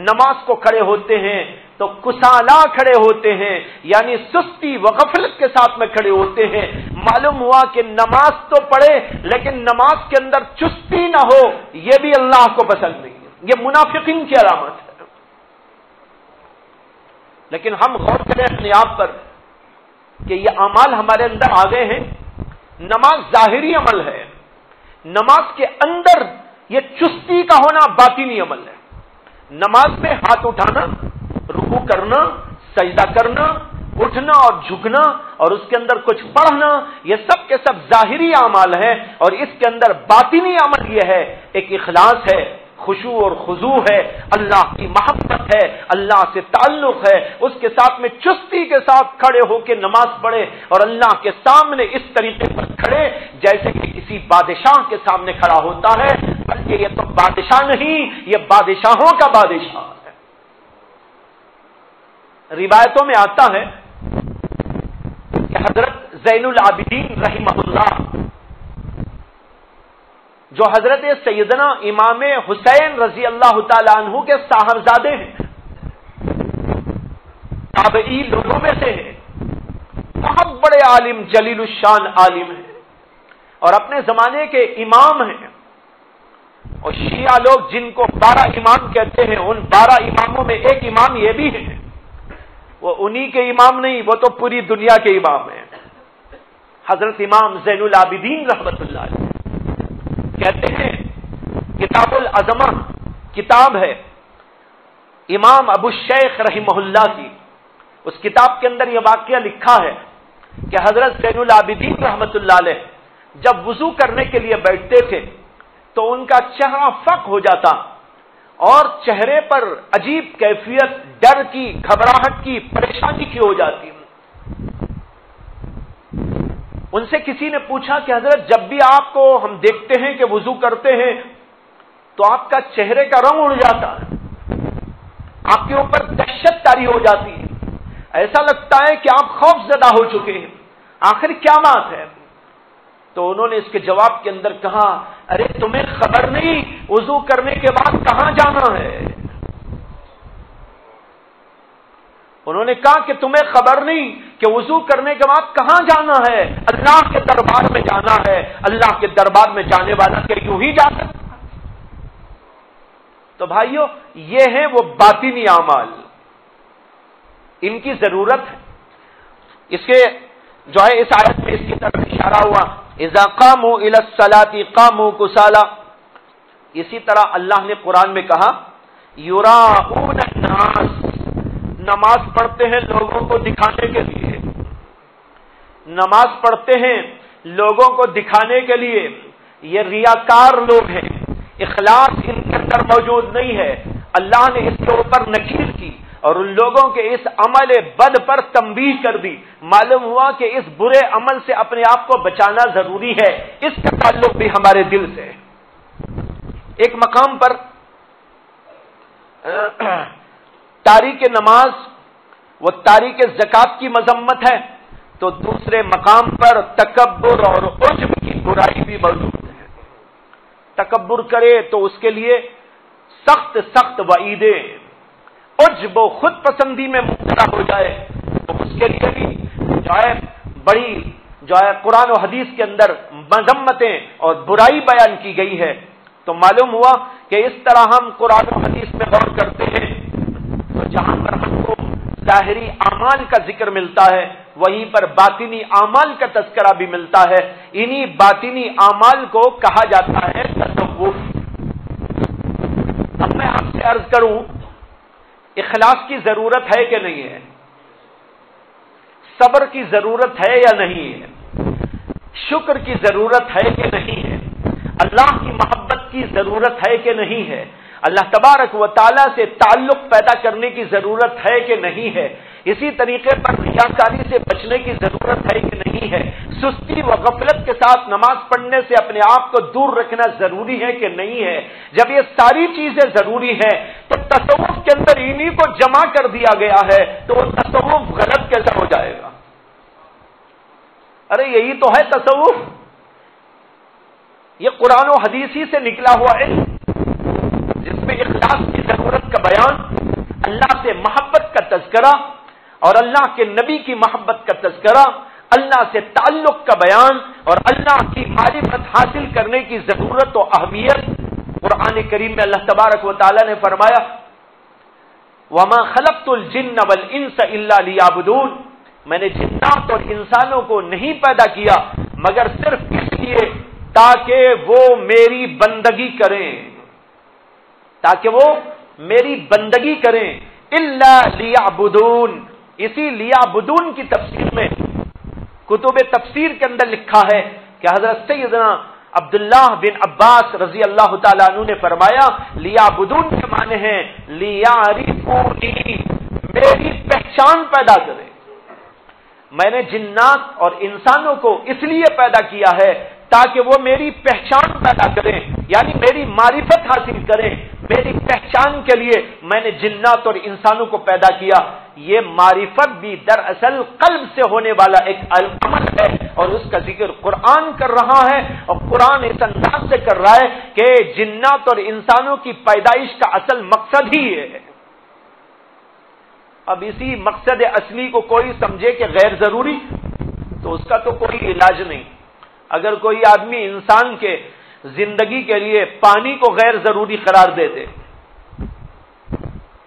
نماز کو کھڑے ہوتے ہیں تو کسالہ کھڑے ہوتے ہیں، یعنی سستی و غفلت کے ساتھ میں کھڑے ہوتے ہیں۔ معلوم ہوا کہ نماز تو پڑھے لیکن نماز کے اندر چستی نہ ہو، یہ بھی اللہ کو پسند نہیں ہے، یہ منافقین کی علامت ہے۔ لیکن ہم غور کریں اپنے آپ پر کہ یہ اعمال ہمارے اندر آ گئے ہیں۔ نماز ظاہری عمل ہے، نماز کے اندر یہ چستی کا ہونا باطنی عمل ہے۔ نماز میں ہاتھ اٹھانا، رکوع کرنا، سجدہ کرنا، اٹھنا اور جھکنا، اور اس کے اندر کچھ پڑھنا، یہ سب کے سب ظاہری اعمال ہیں، اور اس کے اندر باطنی عمل یہ ہے، ایک اخلاص ہے، خشوع اور خضوع ہے، اللہ کی محبت ہے، اللہ سے تعلق ہے، اس کے ساتھ میں چستی کے ساتھ کھڑے ہو کے نماز پڑھے اور اللہ کے سامنے اس طریقے پر کھڑے جیسے کہ کسی بادشاہ کے سامنے کھڑا ہوتا ہے، بلکہ یہ تو بادشاہ نہیں، یہ بادشاہوں کا بادشاہ ہے۔ روایتوں میں آتا ہے کہ حضرت زین العابدین رحمہ اللہ، جو حضرت سیدنا امام حسین رضی اللہ تعالی عنہ کے صاحبزادے ہیں، تابعی لوگوں میں سے ہیں، بہت بڑے عالم، جلیل الشان عالم ہیں، اور اپنے زمانے کے امام ہیں، اور شیعہ لوگ جن کو 12 امام کہتے ہیں، ان 12 اماموں میں ایک امام یہ بھی ہے، وہ انہی کے امام نہیں، وہ تو پوری دنیا کے امام ہیں۔ حضرت امام زین العابدین رحمت اللہ علیہ کہتے ہیں، کتاب العظمہ کتاب ہے امام ابو الشیخ رحمہ اللہ کی، اس کتاب کے اندر یہ واقعہ لکھا ہے کہ حضرت زین العابدین رحمت اللہ علیہ جب وضو کرنے کے لیے بیٹھتے تھے تو ان کا چہرہ فق ہو جاتا اور چہرے پر عجیب کیفیت ڈر کی، گھبراہٹ کی، پریشانی کی ہو جاتی۔ ان سے کسی نے پوچھا کہ حضرت جب بھی آپ کو ہم دیکھتے ہیں کہ وضو کرتے ہیں تو آپ کا چہرے کا رنگ اڑ جاتا ہے، آپ کے اوپر دہشت طاری ہو جاتی ہے، ایسا لگتا ہے کہ آپ خوف زدہ ہو چکے ہیں، آخر کیا بات ہے؟ تو انہوں نے اس کے جواب کے اندر کہا، ارے تمہیں خبر نہیں وضو کرنے کے بعد کہاں جانا ہے؟ انہوں نے کہا کہ تمہیں خبر نہیں کہ وضو کرنے کے بعد کہاں جانا ہے؟ اللہ کے دربار میں جانا ہے، اللہ کے دربار میں جانے والا کہ یوں ہی جا سکتا۔ تو بھائیو، یہ ہیں وہ باطنی اعمال، ان کی ضرورت ہے۔ اس کے جو ہے اس آیت میں اس کی طرف اشارہ ہوا، اذا قاموا الى الصلاة قاموا كسالى۔ اسی طرح اللہ نے قرآن میں کہا، یراؤون الناس، نماز پڑھتے ہیں لوگوں کو دکھانے کے لیے، نماز پڑھتے ہیں لوگوں کو دکھانے کے لیے۔ یہ ریاکار لوگ ہیں، اخلاص ان کے اندر موجود نہیں ہے۔ اللہ نے اس کے اوپر نکیر کی اور ان لوگوں کے اس عمل بد پر تنبیہ کر دی۔ معلوم ہوا کہ اس برے عمل سے اپنے آپ کو بچانا ضروری ہے، اس کا تعلق بھی ہمارے دل سے ہے۔ ایک مقام پر تاریک نماز وہ تاریک زکات کی مذمت ہے، تو دوسرے مقام پر تکبر اور عجب کی برائی بھی موجود ہے۔ تکبر کرے تو اس کے لیے سخت سخت وعیدیں، عجب و خود پسندی میں مبتلا ہو جائے تو اس کے لیے بھی جو ہے بڑی جو ہے قرآن و حدیث کے اندر مذمتیں اور برائی بیان کی گئی ہے۔ تو معلوم ہوا کہ اس طرح ہم قرآن و حدیث میں غور کرتے ہیں تو جہاں پر ہم کو ظاہری اعمال کا ذکر ملتا ہے وہیں پر باطنی اعمال کا تذکرہ بھی ملتا ہے۔ انہی باطنی اعمال کو کہا جاتا ہے تصوف۔ اب میں آپ سے عرض کروں، اخلاص کی ضرورت ہے کہ نہیں ہے؟ صبر کی ضرورت ہے یا نہیں ہے؟ شکر کی ضرورت ہے کہ نہیں ہے؟ اللہ کی محبت کی ضرورت ہے کہ نہیں ہے؟ اللہ تبارک و تعالیٰ سے تعلق پیدا کرنے کی ضرورت ہے کہ نہیں ہے؟ اسی طریقے پر ریاکاری سے بچنے کی ضرورت ہے کہ نہیں ہے؟ سستی و غفلت کے ساتھ نماز پڑھنے سے اپنے آپ کو دور رکھنا ضروری ہے کہ نہیں ہے؟ جب یہ ساری چیزیں ضروری ہیں تو تصوف کے اندر انہی کو جمع کر دیا گیا ہے، تو وہ تصوف غلط کیسا ہو جائے گا؟ ارے یہی تو ہے تصوف، یہ قرآن و حدیث ہی سے نکلا ہوا علم جس میں اخلاص کی ضرورت کا بیان، اللہ سے محبت کا تذکرہ اور اللہ کے نبی کی محبت کا تذکرہ، اللہ سے تعلق کا بیان اور اللہ کی معرفت حاصل کرنے کی ضرورت و اہمیت۔ قرآن کریم میں اللہ تبارک و تعالی نے فرمایا، وَمَا خَلَقْتُ الْجِنَّ وَالْإِنسَ إِلَّا لِيَعْبُدُونَ، میں نے جنات اور انسانوں کو نہیں پیدا کیا مگر صرف اس لیے تاکہ وہ میری بندگی کریں، تاکہ وہ میری بندگی کریں۔ الا لیعبدون، اسی لیعبدون کی تفسیر میں کتب تفسیر کے اندر لکھا ہے کہ حضرت سیدنا عبداللہ بن عباس رضی اللہ تعالیٰ عنہ نے فرمایا، لیعبدون کے معنی ہیں لیعرفونی، میری پہچان پیدا کریں۔ میں نے جنات اور انسانوں کو اس لیے پیدا کیا ہے تاکہ وہ میری پہچان پیدا کریں، یعنی میری معرفت حاصل کریں۔ میری پہچان کے لیے میں نے جنات اور انسانوں کو پیدا کیا۔ یہ معرفت بھی دراصل قلب سے ہونے والا ایک عمل ہے اور اس کا ذکر قرآن کر رہا ہے، اور قرآن اس انداز سے کر رہا ہے کہ جنات اور انسانوں کی پیدائش کا اصل مقصد ہی ہے۔ اب اسی مقصد اصلی کو کوئی سمجھے کہ غیر ضروری، تو اس کا تو کوئی علاج نہیں۔ اگر کوئی آدمی انسان کے زندگی کے لیے پانی کو غیر ضروری قرار دے دے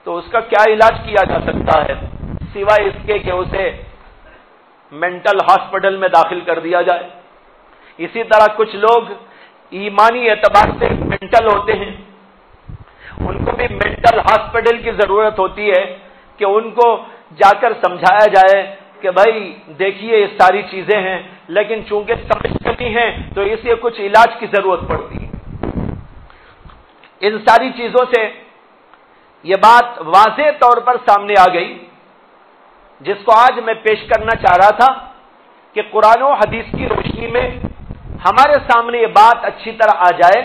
تو اس کا کیا علاج کیا جا سکتا ہے سوائے اس کے کہ اسے مینٹل ہاسپٹل میں داخل کر دیا جائے. اسی طرح کچھ لوگ ایمانی اعتبار سے مینٹل ہوتے ہیں، ان کو بھی مینٹل ہاسپٹل کی ضرورت ہوتی ہے کہ ان کو جا کر سمجھایا جائے کہ بھائی دیکھیے یہ ساری چیزیں ہیں، لیکن چونکہ سمجھ نہیں ہیں تو اسے کچھ علاج کی ضرورت پڑتی ہے. ان ساری چیزوں سے یہ بات واضح طور پر سامنے آ گئی جس کو آج میں پیش کرنا چاہ رہا تھا کہ قرآن و حدیث کی روشنی میں ہمارے سامنے یہ بات اچھی طرح آ جائے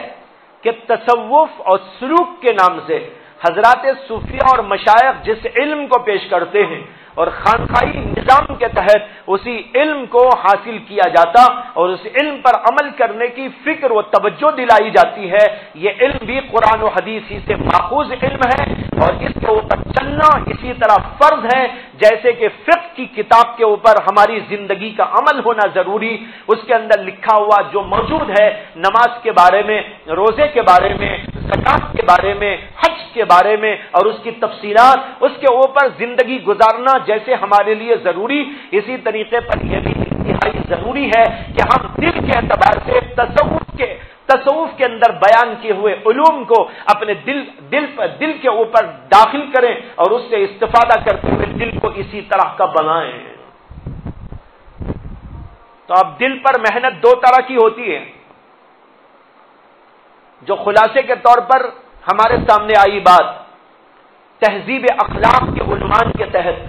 کہ تصوف اور سلوک کے نام سے حضرات صوفیہ اور مشائخ جس علم کو پیش کرتے ہیں اور خانقاہی نظام کے تحت اسی علم کو حاصل کیا جاتا اور اس علم پر عمل کرنے کی فکر و توجہ دلائی جاتی ہے، یہ علم بھی قرآن و حدیث ہی سے ماخوذ علم ہے اور اس کے اوپر چلنا اسی طرح فرض ہے جیسے کہ فقہ کی کتاب کے اوپر ہماری زندگی کا عمل ہونا ضروری. اس کے اندر لکھا ہوا جو موجود ہے نماز کے بارے میں، روزے کے بارے میں، زکات کے بارے میں، حج کے بارے میں اور اس کی تفصیلات، اس کے اوپر زندگی گزارنا جیسے ہمارے لیے ضروری، اسی طریقے پر یہ بھی انتہائی ضروری ہے کہ ہم دل کے اعتبار سے تصوف کے اندر بیان کیے ہوئے علوم کو اپنے دل کے اوپر داخل کریں اور اس سے استفادہ کرتے ہوئے دل کو اسی طرح کا بنائیں. تو اب دل پر محنت دو طرح کی ہوتی ہے جو خلاصے کے طور پر ہمارے سامنے آئی بات تہذیب اخلاق کے عنوان کے تحت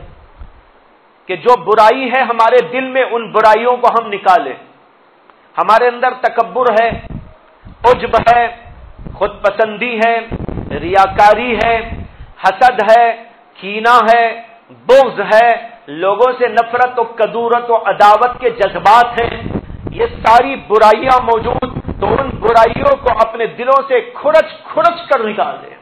کہ جو برائی ہے ہمارے دل میں ان برائیوں کو ہم نکالیں. ہمارے اندر تکبر ہے، عجب ہے، خود پسندی ہے، ریاکاری ہے، حسد ہے، کینہ ہے، بغض ہے، لوگوں سے نفرت و کدورت و عداوت کے جذبات ہیں. یہ ساری برائیاں موجود تو ان برائیوں کو اپنے دلوں سے کھرچ کر نکالیں،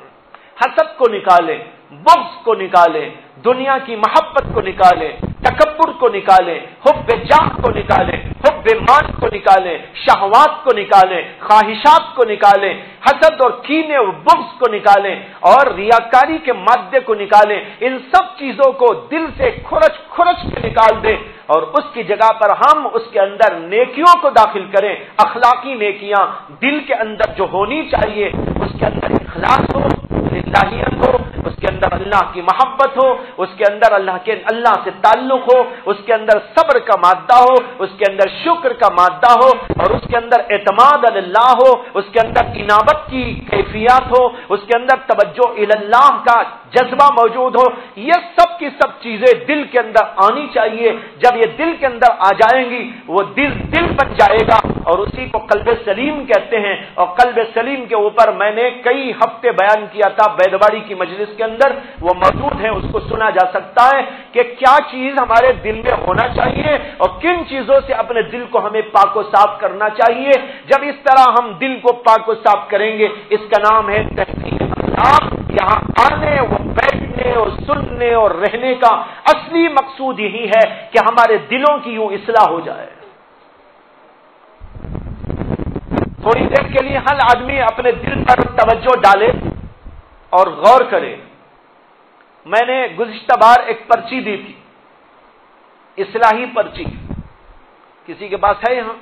حسد کو نکالیں، بغض کو نکالیں، دنیا کی محبت کو نکالیں، تکبر کو نکالیں، حب جاہ کو نکالیں، حب مان کو نکالیں، شہوات کو نکالیں، خواہشات کو نکالیں، حسد اور کینے اور بغض کو نکالیں اور ریاکاری کے مادے کو نکالیں. ان سب چیزوں کو دل سے کھرچ کے نکال دیں اور اس کی جگہ پر ہم اس کے اندر نیکیوں کو داخل کریں. اخلاقی نیکیاں دل کے اندر جو ہونی چاہیے، اس کے اندر اخلاص ہو، للہیت ہو، اس کے اندر اللہ کی محبت ہو، اس کے اندر اللہ سے تعلق ہو، اس کے اندر صبر کا مادہ ہو، اس کے اندر شکر کا مادہ ہو اور اس کے اندر اعتماد اللہ ہو، اس کے اندر انابت کی کیفیات ہو، اس کے اندر توجہ اللہ کا جذبہ موجود ہو. یہ سب کی سب چیزیں دل کے اندر آنی چاہیے. جب یہ دل کے اندر آ جائیں گی وہ دل بن جائے گا اور اسی کو قلب سلیم کہتے ہیں. اور قلب سلیم کے اوپر میں نے کئی ہفتے بیان کیا تھا بیدواری کی مجلس کے اندر، وہ موجود ہے، اس کو سنا جا سکتا ہے کہ کیا چیز ہمارے دل میں ہونا چاہیے اور کن چیزوں سے اپنے دل کو ہمیں پاک و صاف کرنا چاہیے. جب اس طرح ہم دل کو پاک و صاف کریں گے، اس کا نام ہے تہذیب اخلاق. یہاں آنے وہ بیٹھنے اور سننے اور رہنے کا اصلی مقصود یہی ہے کہ ہمارے دلوں کی یوں اصلاح ہو جائے. تھوڑی دیر کے لیے ہر آدمی اپنے دل پر توجہ ڈالے اور غور کرے. میں نے گزشتہ بار ایک پرچی دی تھی، اصلاحی پرچی. کسی کے پاس ہے یہاں؟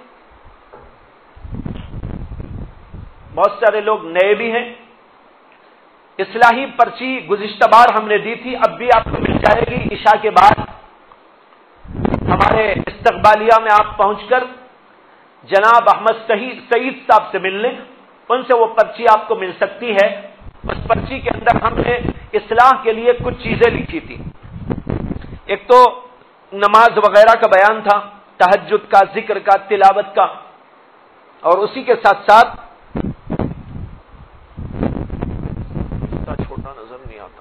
بہت سارے لوگ نئے بھی ہیں. اصلاحی پرچی گزشتہ بار ہم نے دی تھی، اب بھی آپ کو مل جائے گی. عشاء کے بعد ہمارے استقبالیہ میں آپ پہنچ کر جناب احمد سعید صاحب سے مل لیں، ان سے وہ پرچی آپ کو مل سکتی ہے. اس پرچی کے اندر ہم نے اصلاح کے لیے کچھ چیزیں لکھی تھی. ایک تو نماز وغیرہ کا بیان تھا، تہجد کا، ذکر کا، تلاوت کا، اور اسی کے ساتھ ساتھ چھوٹا نظر نہیں آتا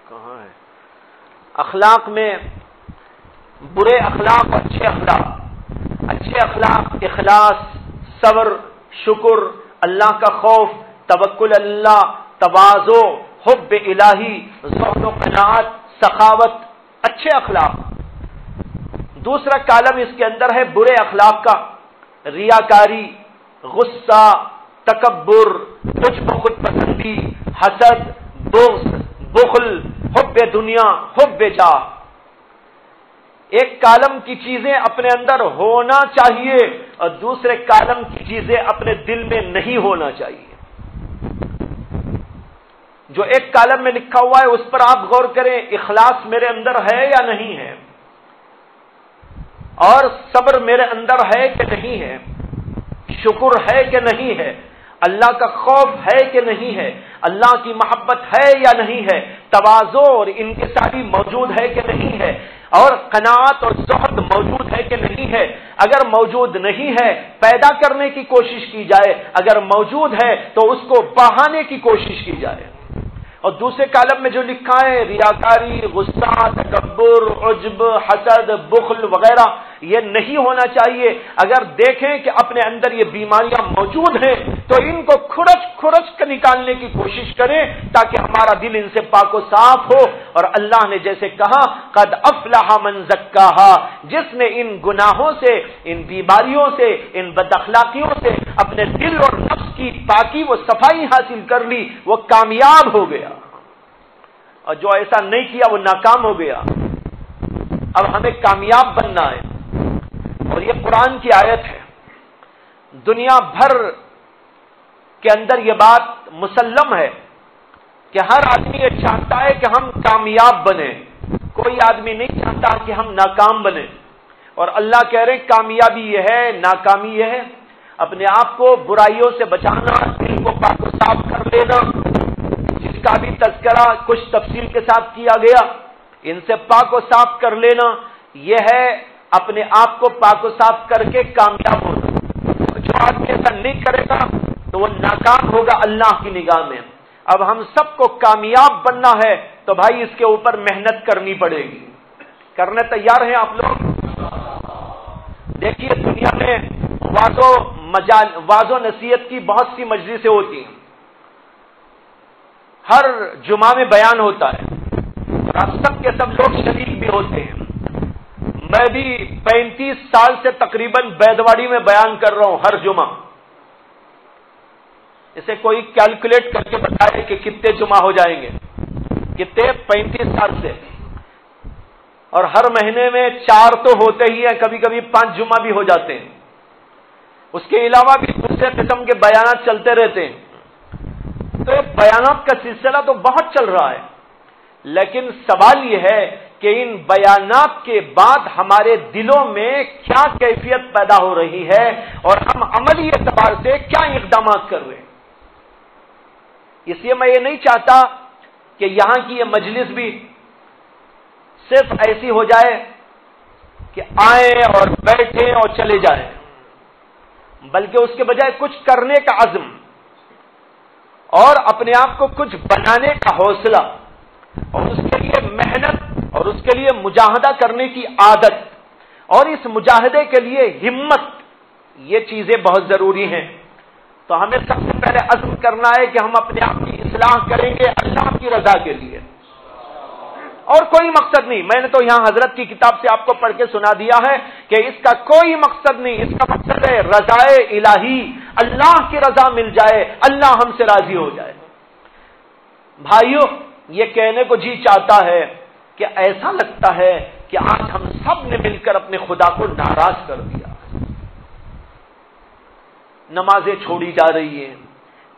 کہاں ہے، اخلاق میں برے اخلاق، اچھے اخلاق. اچھے اخلاق اخلاص، صبر، شکر، اللہ کا خوف، توکل اللہ، تواضع، حب الہی، زہد و قناعت، سخاوت، اچھے اخلاق. دوسرا کالم اس کے اندر ہے برے اخلاق کا، ریاکاری، غصہ، تکبر، تجھ کو خود پسندی، حسد، بغض، بخل، حب دنیا، حب جاہ، ایک کالم کی چیزیں اپنے اندر ہونا چاہیے اور دوسرے کالم کی چیزیں اپنے دل میں نہیں ہونا چاہیے. جو ایک کالم میں لکھا ہوا ہے اس پر آپ غور کریں، اخلاص میرے اندر ہے یا نہیں ہے، اور صبر میرے اندر ہے کہ نہیں ہے، شکر ہے کہ نہیں ہے، اللہ کا خوف ہے کہ نہیں ہے، اللہ کی محبت ہے یا نہیں ہے، تواضع اور انکساری موجود ہے کہ نہیں ہے، اور قناعت اور زہد موجود ہے کہ نہیں ہے. اگر موجود نہیں ہے پیدا کرنے کی کوشش کی جائے، اگر موجود ہے تو اس کو بڑھانے کی کوشش کی جائے. اور دوسرے کالم میں جو لکھا ہے ریاکاری، غصہ، تکبر، عجب، حسد، بخل وغیرہ، یہ نہیں ہونا چاہیے. اگر دیکھیں کہ اپنے اندر یہ بیماریاں موجود ہیں تو ان کو کھرچ کر نکالنے کی کوشش کریں تاکہ ہمارا دل ان سے پاک و صاف ہو. اور اللہ نے جیسے کہا قد افلح من زکاہا، جس نے ان گناہوں سے، ان بیماریوں سے، ان بد اخلاقیوں سے اپنے دل اور نفس کی پاکی و صفائی حاصل کر لی وہ کامیاب ہو گیا، اور جو ایسا نہیں کیا وہ ناکام ہو گیا. اب ہمیں کامیاب بننا ہے، اور یہ قرآن کی آیت ہے. دنیا بھر کے اندر یہ بات مسلم ہے کہ ہر آدمی یہ چاہتا ہے کہ ہم کامیاب بنیں، کوئی آدمی نہیں چاہتا کہ ہم ناکام بنیں. اور اللہ کہہ رہے ہیں کامیابی یہ ہے، ناکامی یہ ہے اپنے آپ کو برائیوں سے بچانا، دل کو پاک و صاف کر لینا، جس کا بھی تذکرہ کچھ تفصیل کے ساتھ کیا گیا، ان سے پاک و صاف کر لینا، یہ ہے اپنے آپ کو پاک و صاف کر کے کامیاب ہونا. جو آدمی ایسا نہیں کرے گا تو وہ ناکام ہوگا اللہ کی نگاہ میں. اب ہم سب کو کامیاب بننا ہے تو بھائی اس کے اوپر محنت کرنی پڑے گی. کرنے تیار ہیں آپ لوگ؟ دیکھیے دنیا میں واض و نصیحت کی بہت سی مجلسیں ہوتی ہیں، ہر جمعہ میں بیان ہوتا ہے اور آپ سب کے سب لوگ شریک بھی ہوتے ہیں. میں بھی 35 سال سے تقریباً بیدواڑی میں بیان کر رہا ہوں ہر جمعہ. اسے کوئی کیلکولیٹ کر کے بتائے کہ کتنے جمعہ ہو جائیں گے، کتنے؟ 35 سال سے. اور ہر مہینے میں 4 تو ہوتے ہی ہیں، کبھی کبھی 5 جمعہ بھی ہو جاتے ہیں. اس کے علاوہ بھی دوسرے قسم کے بیانات چلتے رہتے ہیں. تو بیانات کا سلسلہ تو بہت چل رہا ہے، لیکن سوال یہ ہے کہ ان بیانات کے بعد ہمارے دلوں میں کیا کیفیت پیدا ہو رہی ہے اور ہم عملی اعتبار سے کیا اقدامات کر رہے ہیں. اس لیے میں یہ نہیں چاہتا کہ یہاں کی یہ مجلس بھی صرف ایسی ہو جائے کہ آئیں اور بیٹھیں اور چلے جائیں، بلکہ اس کے بجائے کچھ کرنے کا عزم اور اپنے آپ کو کچھ بنانے کا حوصلہ اور اس کے لیے محنت اور اس کے لیے مجاہدہ کرنے کی عادت اور اس مجاہدے کے لیے ہمت، یہ چیزیں بہت ضروری ہیں. تو ہمیں سب سے پہلے عزم کرنا ہے کہ ہم اپنے آپ کی اصلاح کریں گے اللہ کی رضا کے لیے، اور کوئی مقصد نہیں. میں نے تو یہاں حضرت کی کتاب سے آپ کو پڑھ کے سنا دیا ہے کہ اس کا کوئی مقصد نہیں، اس کا مقصد ہے رضائے الہی، اللہ کی رضا مل جائے، اللہ ہم سے راضی ہو جائے. بھائیو یہ کہنے کو جی چاہتا ہے کہ ایسا لگتا ہے کہ آج ہم سب نے مل کر اپنے خدا کو ناراض کر دیا. نمازیں چھوڑی جا رہی ہیں،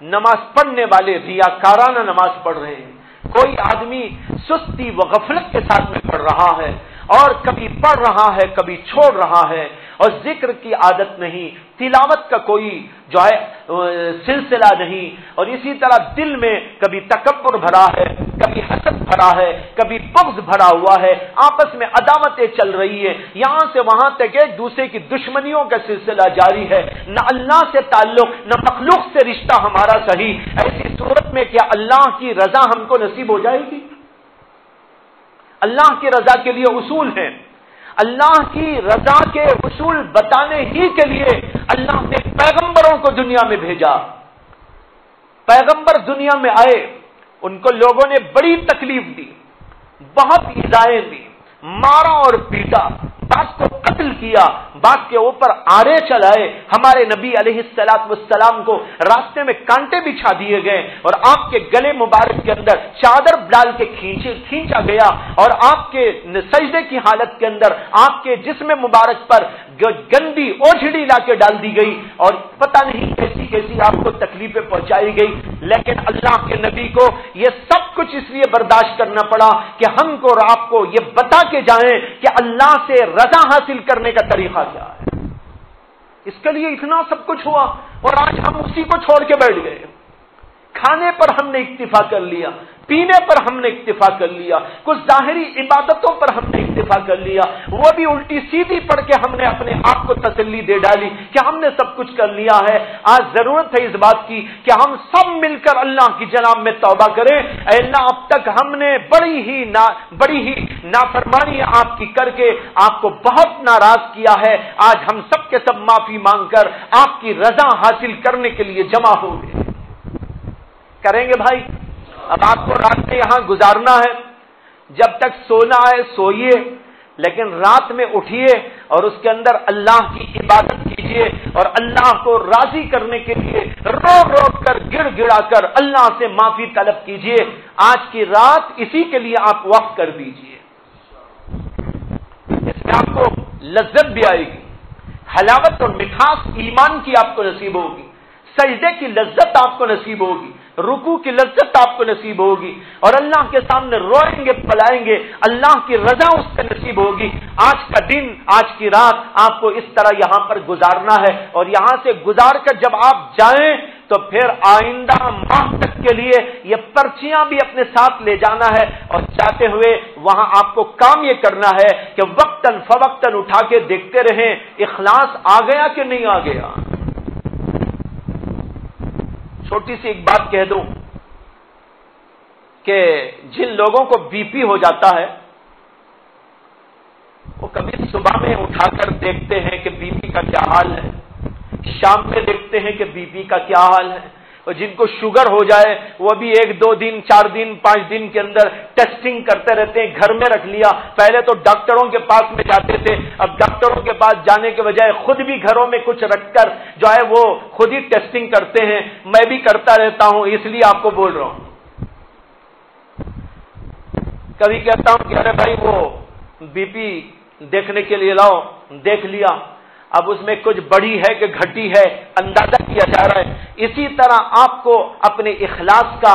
نماز پڑھنے والے ریاکارانہ نماز پڑھ رہے ہیں، کوئی آدمی سستی و غفلت کے ساتھ میں پڑھ رہا ہے اور کبھی پڑھ رہا ہے کبھی چھوڑ رہا ہے، اور ذکر کی عادت نہیں، تلاوت کا کوئی جو ہے سلسلہ نہیں، اور اسی طرح دل میں کبھی تکبر بھرا ہے، کبھی حسد بھرا ہے، کبھی بغض بھرا ہوا ہے، آپس میں عداوتیں چل رہی ہیں، یہاں سے وہاں تک ایک دوسرے کی دشمنیوں کا سلسلہ جاری ہے، نہ اللہ سے تعلق نہ مخلوق سے رشتہ ہمارا صحیح. ایسی صورت میں کیا اللہ کی رضا ہم کو نصیب ہو جائے گی؟ اللہ کی رضا کے لیے اصول ہیں. اللہ کی رضا کے اصول بتانے ہی کے لیے اللہ نے پیغمبروں کو دنیا میں بھیجا. پیغمبر دنیا میں آئے، ان کو لوگوں نے بڑی تکلیف دی، بہت ایذائیں دی، مارا اور پیٹا، بعض کو قتل کیا، باغ کے اوپر آرے چلائے، ہمارے نبی علیہ السلام کو راستے میں کانٹے بچھا دیے گئے اور آپ کے گلے مبارک کے اندر چادر ڈال کے کھینچا گیا اور آپ کے سجدے کی حالت کے اندر آپ کے جسم مبارک پر گندی اوجھڑی لا کے ڈال دی گئی اور پتہ نہیں کیسی کیسی آپ کو تکلیفیں پہنچائی گئی، لیکن اللہ کے نبی کو یہ سب کچھ اس لیے برداشت کرنا پڑا کہ ہم کو اور آپ کو یہ بتا کے جائیں کہ اللہ سے رضا حاصل کرنے کا طریقہ کیا ہے۔ اس کے لیے اتنا سب کچھ ہوا اور آج ہم اسی کو چھوڑ کے بیٹھ گئے۔ کھانے پر ہم نے اکتفا کر لیا، پینے پر ہم نے اکتفا کر لیا، کچھ ظاہری عبادتوں پر ہم نے اکتفا کر لیا، وہ بھی الٹی سیدھی پڑھ کے ہم نے اپنے آپ کو تسلی دے ڈالی کہ ہم نے سب کچھ کر لیا ہے۔ آج ضرورت ہے اس بات کی کہ ہم سب مل کر اللہ کی جناب میں توبہ کریں۔ اے اللہ، اب تک ہم نے بڑی ہی نافرمانی آپ کی کر کے آپ کو بہت ناراض کیا ہے۔ آج ہم سب کے سب معافی مانگ کر آپ کی رضا حاصل کرنے کے لیے جمع ہو گئے۔ کریں گے بھائی؟ اب آپ کو رات میں یہاں گزارنا ہے، جب تک سونا ہے سوئیے، لیکن رات میں اٹھیے اور اس کے اندر اللہ کی عبادت کیجیے اور اللہ کو راضی کرنے کے لیے رو رو کر گڑ گڑا کر اللہ سے معافی طلب کیجیے۔ آج کی رات اسی کے لیے آپ وقف کر دیجیے، اس میں آپ کو لذت بھی آئے گی، حلاوت اور مٹھاس ایمان کی آپ کو نصیب ہوگی، سجدے کی لذت آپ کو نصیب ہوگی، رکوع کی لذت آپ کو نصیب ہوگی اور اللہ کے سامنے روئیں گے پلائیں گے، اللہ کی رضا اس سے نصیب ہوگی۔ آج کا دن، آج کی رات آپ کو اس طرح یہاں پر گزارنا ہے اور یہاں سے گزار کر جب آپ جائیں تو پھر آئندہ ماہ تک کے لیے یہ پرچیاں بھی اپنے ساتھ لے جانا ہے اور جاتے ہوئے وہاں آپ کو کام یہ کرنا ہے کہ وقتاً فوقتاً اٹھا کے دیکھتے رہیں اخلاص آ گیا کہ نہیں آ گیا۔ چھوٹی سی ایک بات کہہ دوں کہ جن لوگوں کو بی پی ہو جاتا ہے وہ کبھی صبح میں اٹھا کر دیکھتے ہیں کہ بی پی کا کیا حال ہے، شام میں دیکھتے ہیں کہ بی پی کا کیا حال ہے، اور جن کو شوگر ہو جائے وہ بھی 1 2 دن 4 دن 5 دن کے اندر ٹیسٹنگ کرتے رہتے ہیں، گھر میں رکھ لیا۔ پہلے تو ڈاکٹروں کے پاس میں جاتے تھے، اب ڈاکٹروں کے پاس جانے کے بجائے خود بھی گھروں میں کچھ رکھ کر جو ہے وہ خود ہی ٹیسٹنگ کرتے ہیں۔ میں بھی کرتا رہتا ہوں، اس لیے آپ کو بول رہا ہوں۔ کبھی کہتا ہوں کہ ارے بھائی وہ بی پی دیکھنے کے لیے لاؤ، دیکھ لیا، اب اس میں کچھ بڑی ہے کہ گھٹی ہے اندازہ کیا جا رہا ہے۔ اسی طرح آپ کو اپنے اخلاص کا،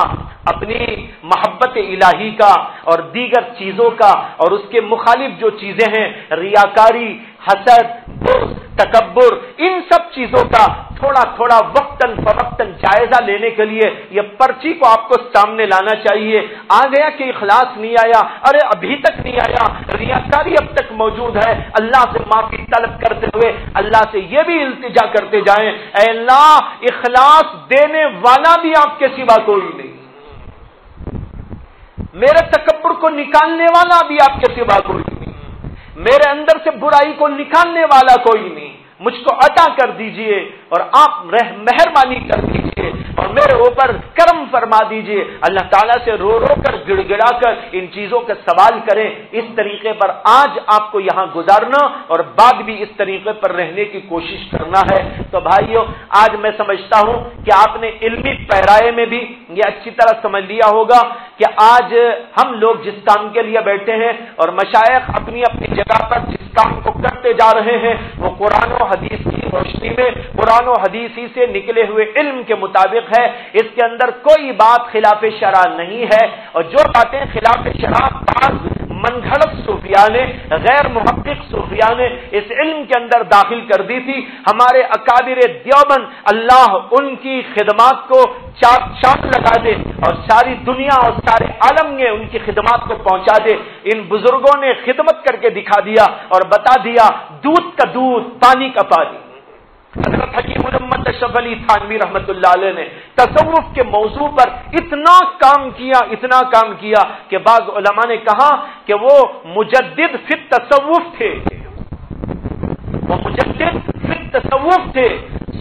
اپنی محبت الہی کا اور دیگر چیزوں کا اور اس کے مخالف جو چیزیں ہیں، ریاکاری، حسد، بغض، تکبر، ان سب چیزوں کا تھوڑا تھوڑا وقتاً فوقتاً جائزہ لینے کے لیے یہ پرچی کو آپ کو سامنے لانا چاہیے۔ آ گیا کہ اخلاص نہیں آیا، ارے ابھی تک نہیں آیا، ریاکاری اب تک موجود ہے، اللہ سے معافی طلب کرتے ہوئے اللہ سے یہ بھی التجا کرتے جائیں، اے اللہ اخلاص دینے والا بھی آپ کے سوا کوئی نہیں، میرے تکبر کو نکالنے والا بھی آپ کے سوا کوئی نہیں، میرے اندر سے برائی کو نکالنے والا کوئی نہیں، مجھ کو عطا کر دیجئے اور آپ مہربانی کر دیجئے اور میرے اوپر کرم فرما دیجئے۔ اللہ تعالیٰ سے رو رو کر گڑ گڑا کر ان چیزوں کا سوال کریں۔ اس طریقے پر آج آپ کو یہاں گزارنا اور بعد بھی اس طریقے پر رہنے کی کوشش کرنا ہے۔ تو بھائیو، آج میں سمجھتا ہوں کہ آپ نے علمی پیرائے میں بھی یہ اچھی طرح سمجھ لیا ہوگا کہ آج ہم لوگ جس کام کے لیے بیٹھے ہیں اور مشائخ اپنی اپنی جگہ پر جس کام کو کرتے جا رہے ہیں وہ قرآن و حدیث کی روشنی میں، قرآن و حدیث ہی سے نکلے ہوئے علم کے مطابق ہے۔ اس کے اندر کوئی بات خلاف شرع نہیں ہے، اور جو باتیں خلاف شرع بعض من گھڑت صوفیاء نے، غیر محقق صوفیاء نے اس علم کے اندر داخل کر دی تھی، ہمارے اکابر دیوبند اللہ ان کی خدمات کو چاند لگا دے اور ساری دنیا اور سارے عالم میں ان کی خدمات کو پہنچا دے۔ ان بزرگوں نے خدمت کر کے دکھا دیا اور بتا دیا دودھ کا دودھ، پانی کا پانی۔ حضرت حکیم محمد اشرف علی تھانوی رحمۃ اللہ علیہ نے تصوف کے موضوع پر اتنا کام کیا کہ بعض علماء نے کہا کہ وہ مجدد فی التصوف تھے، وہ مجدد فی التصوف تھے،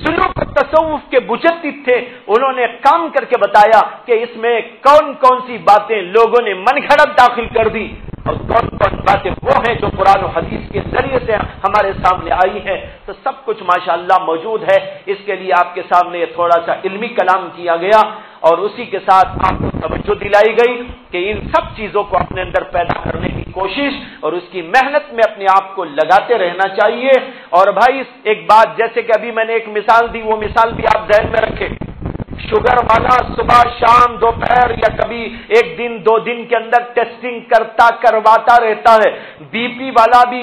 سلوک تصوف کے مجدد تھے۔ انہوں نے کام کر کے بتایا کہ اس میں کون کون سی باتیں لوگوں نے من گھڑت داخل کر دی اور کون کون باتیں وہ ہیں جو قرآن و حدیث کے ذریعے سے چیزیں ہمارے سامنے آئی ہیں تو سب کچھ ماشاءاللہ موجود ہے. اس کے لیے آپ کے سامنے یہ تھوڑا سا علمی کلام کیا گیا اور اسی کے ساتھ آپ کو توجہ دلائی گئی کہ ان سب چیزوں کو اپنے اندر پیدا کرنے کی کوشش اور اس کی محنت میں اپنے آپ کو لگاتے رہنا چاہیے. اور بھائی ایک بات, جیسے کہ ابھی میں نے ایک مثال دی, وہ مثال بھی آپ ذہن میں رکھیں. شوگر والا صبح شام دوپہر یا کبھی ایک دن دو دن کے اندر ٹیسٹنگ کرواتا رہتا ہے. بی پی والا بھی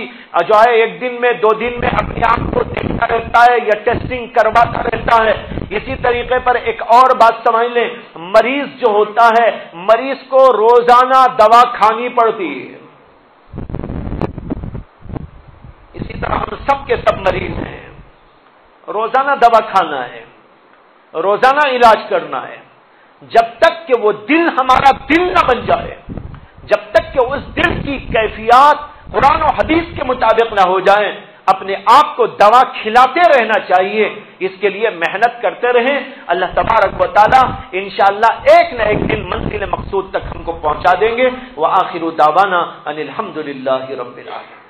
جو ہے ایک دن میں دو دن میں اپنے آپ کو دیکھتا رہتا ہے یا ٹیسٹنگ کرواتا رہتا ہے. اسی طریقے پر ایک اور بات سمجھ لیں, مریض جو ہوتا ہے مریض کو روزانہ دوا کھانی پڑتی ہے. اسی طرح ہم سب کے سب مریض ہیں, روزانہ دوا کھانا ہے, روزانہ علاج کرنا ہے. جب تک کہ وہ دل ہمارا دل نہ بن جائے, جب تک کہ اس دل کی کیفیات قرآن و حدیث کے مطابق نہ ہو جائیں, اپنے آپ کو دوا کھلاتے رہنا چاہیے. اس کے لیے محنت کرتے رہیں. اللہ تبارک و تعالی انشاءاللہ ایک نہ ایک دن منزل مقصود تک ہم کو پہنچا دیں گے. وآخر دعوانا ان الحمدللہ رب العالمین.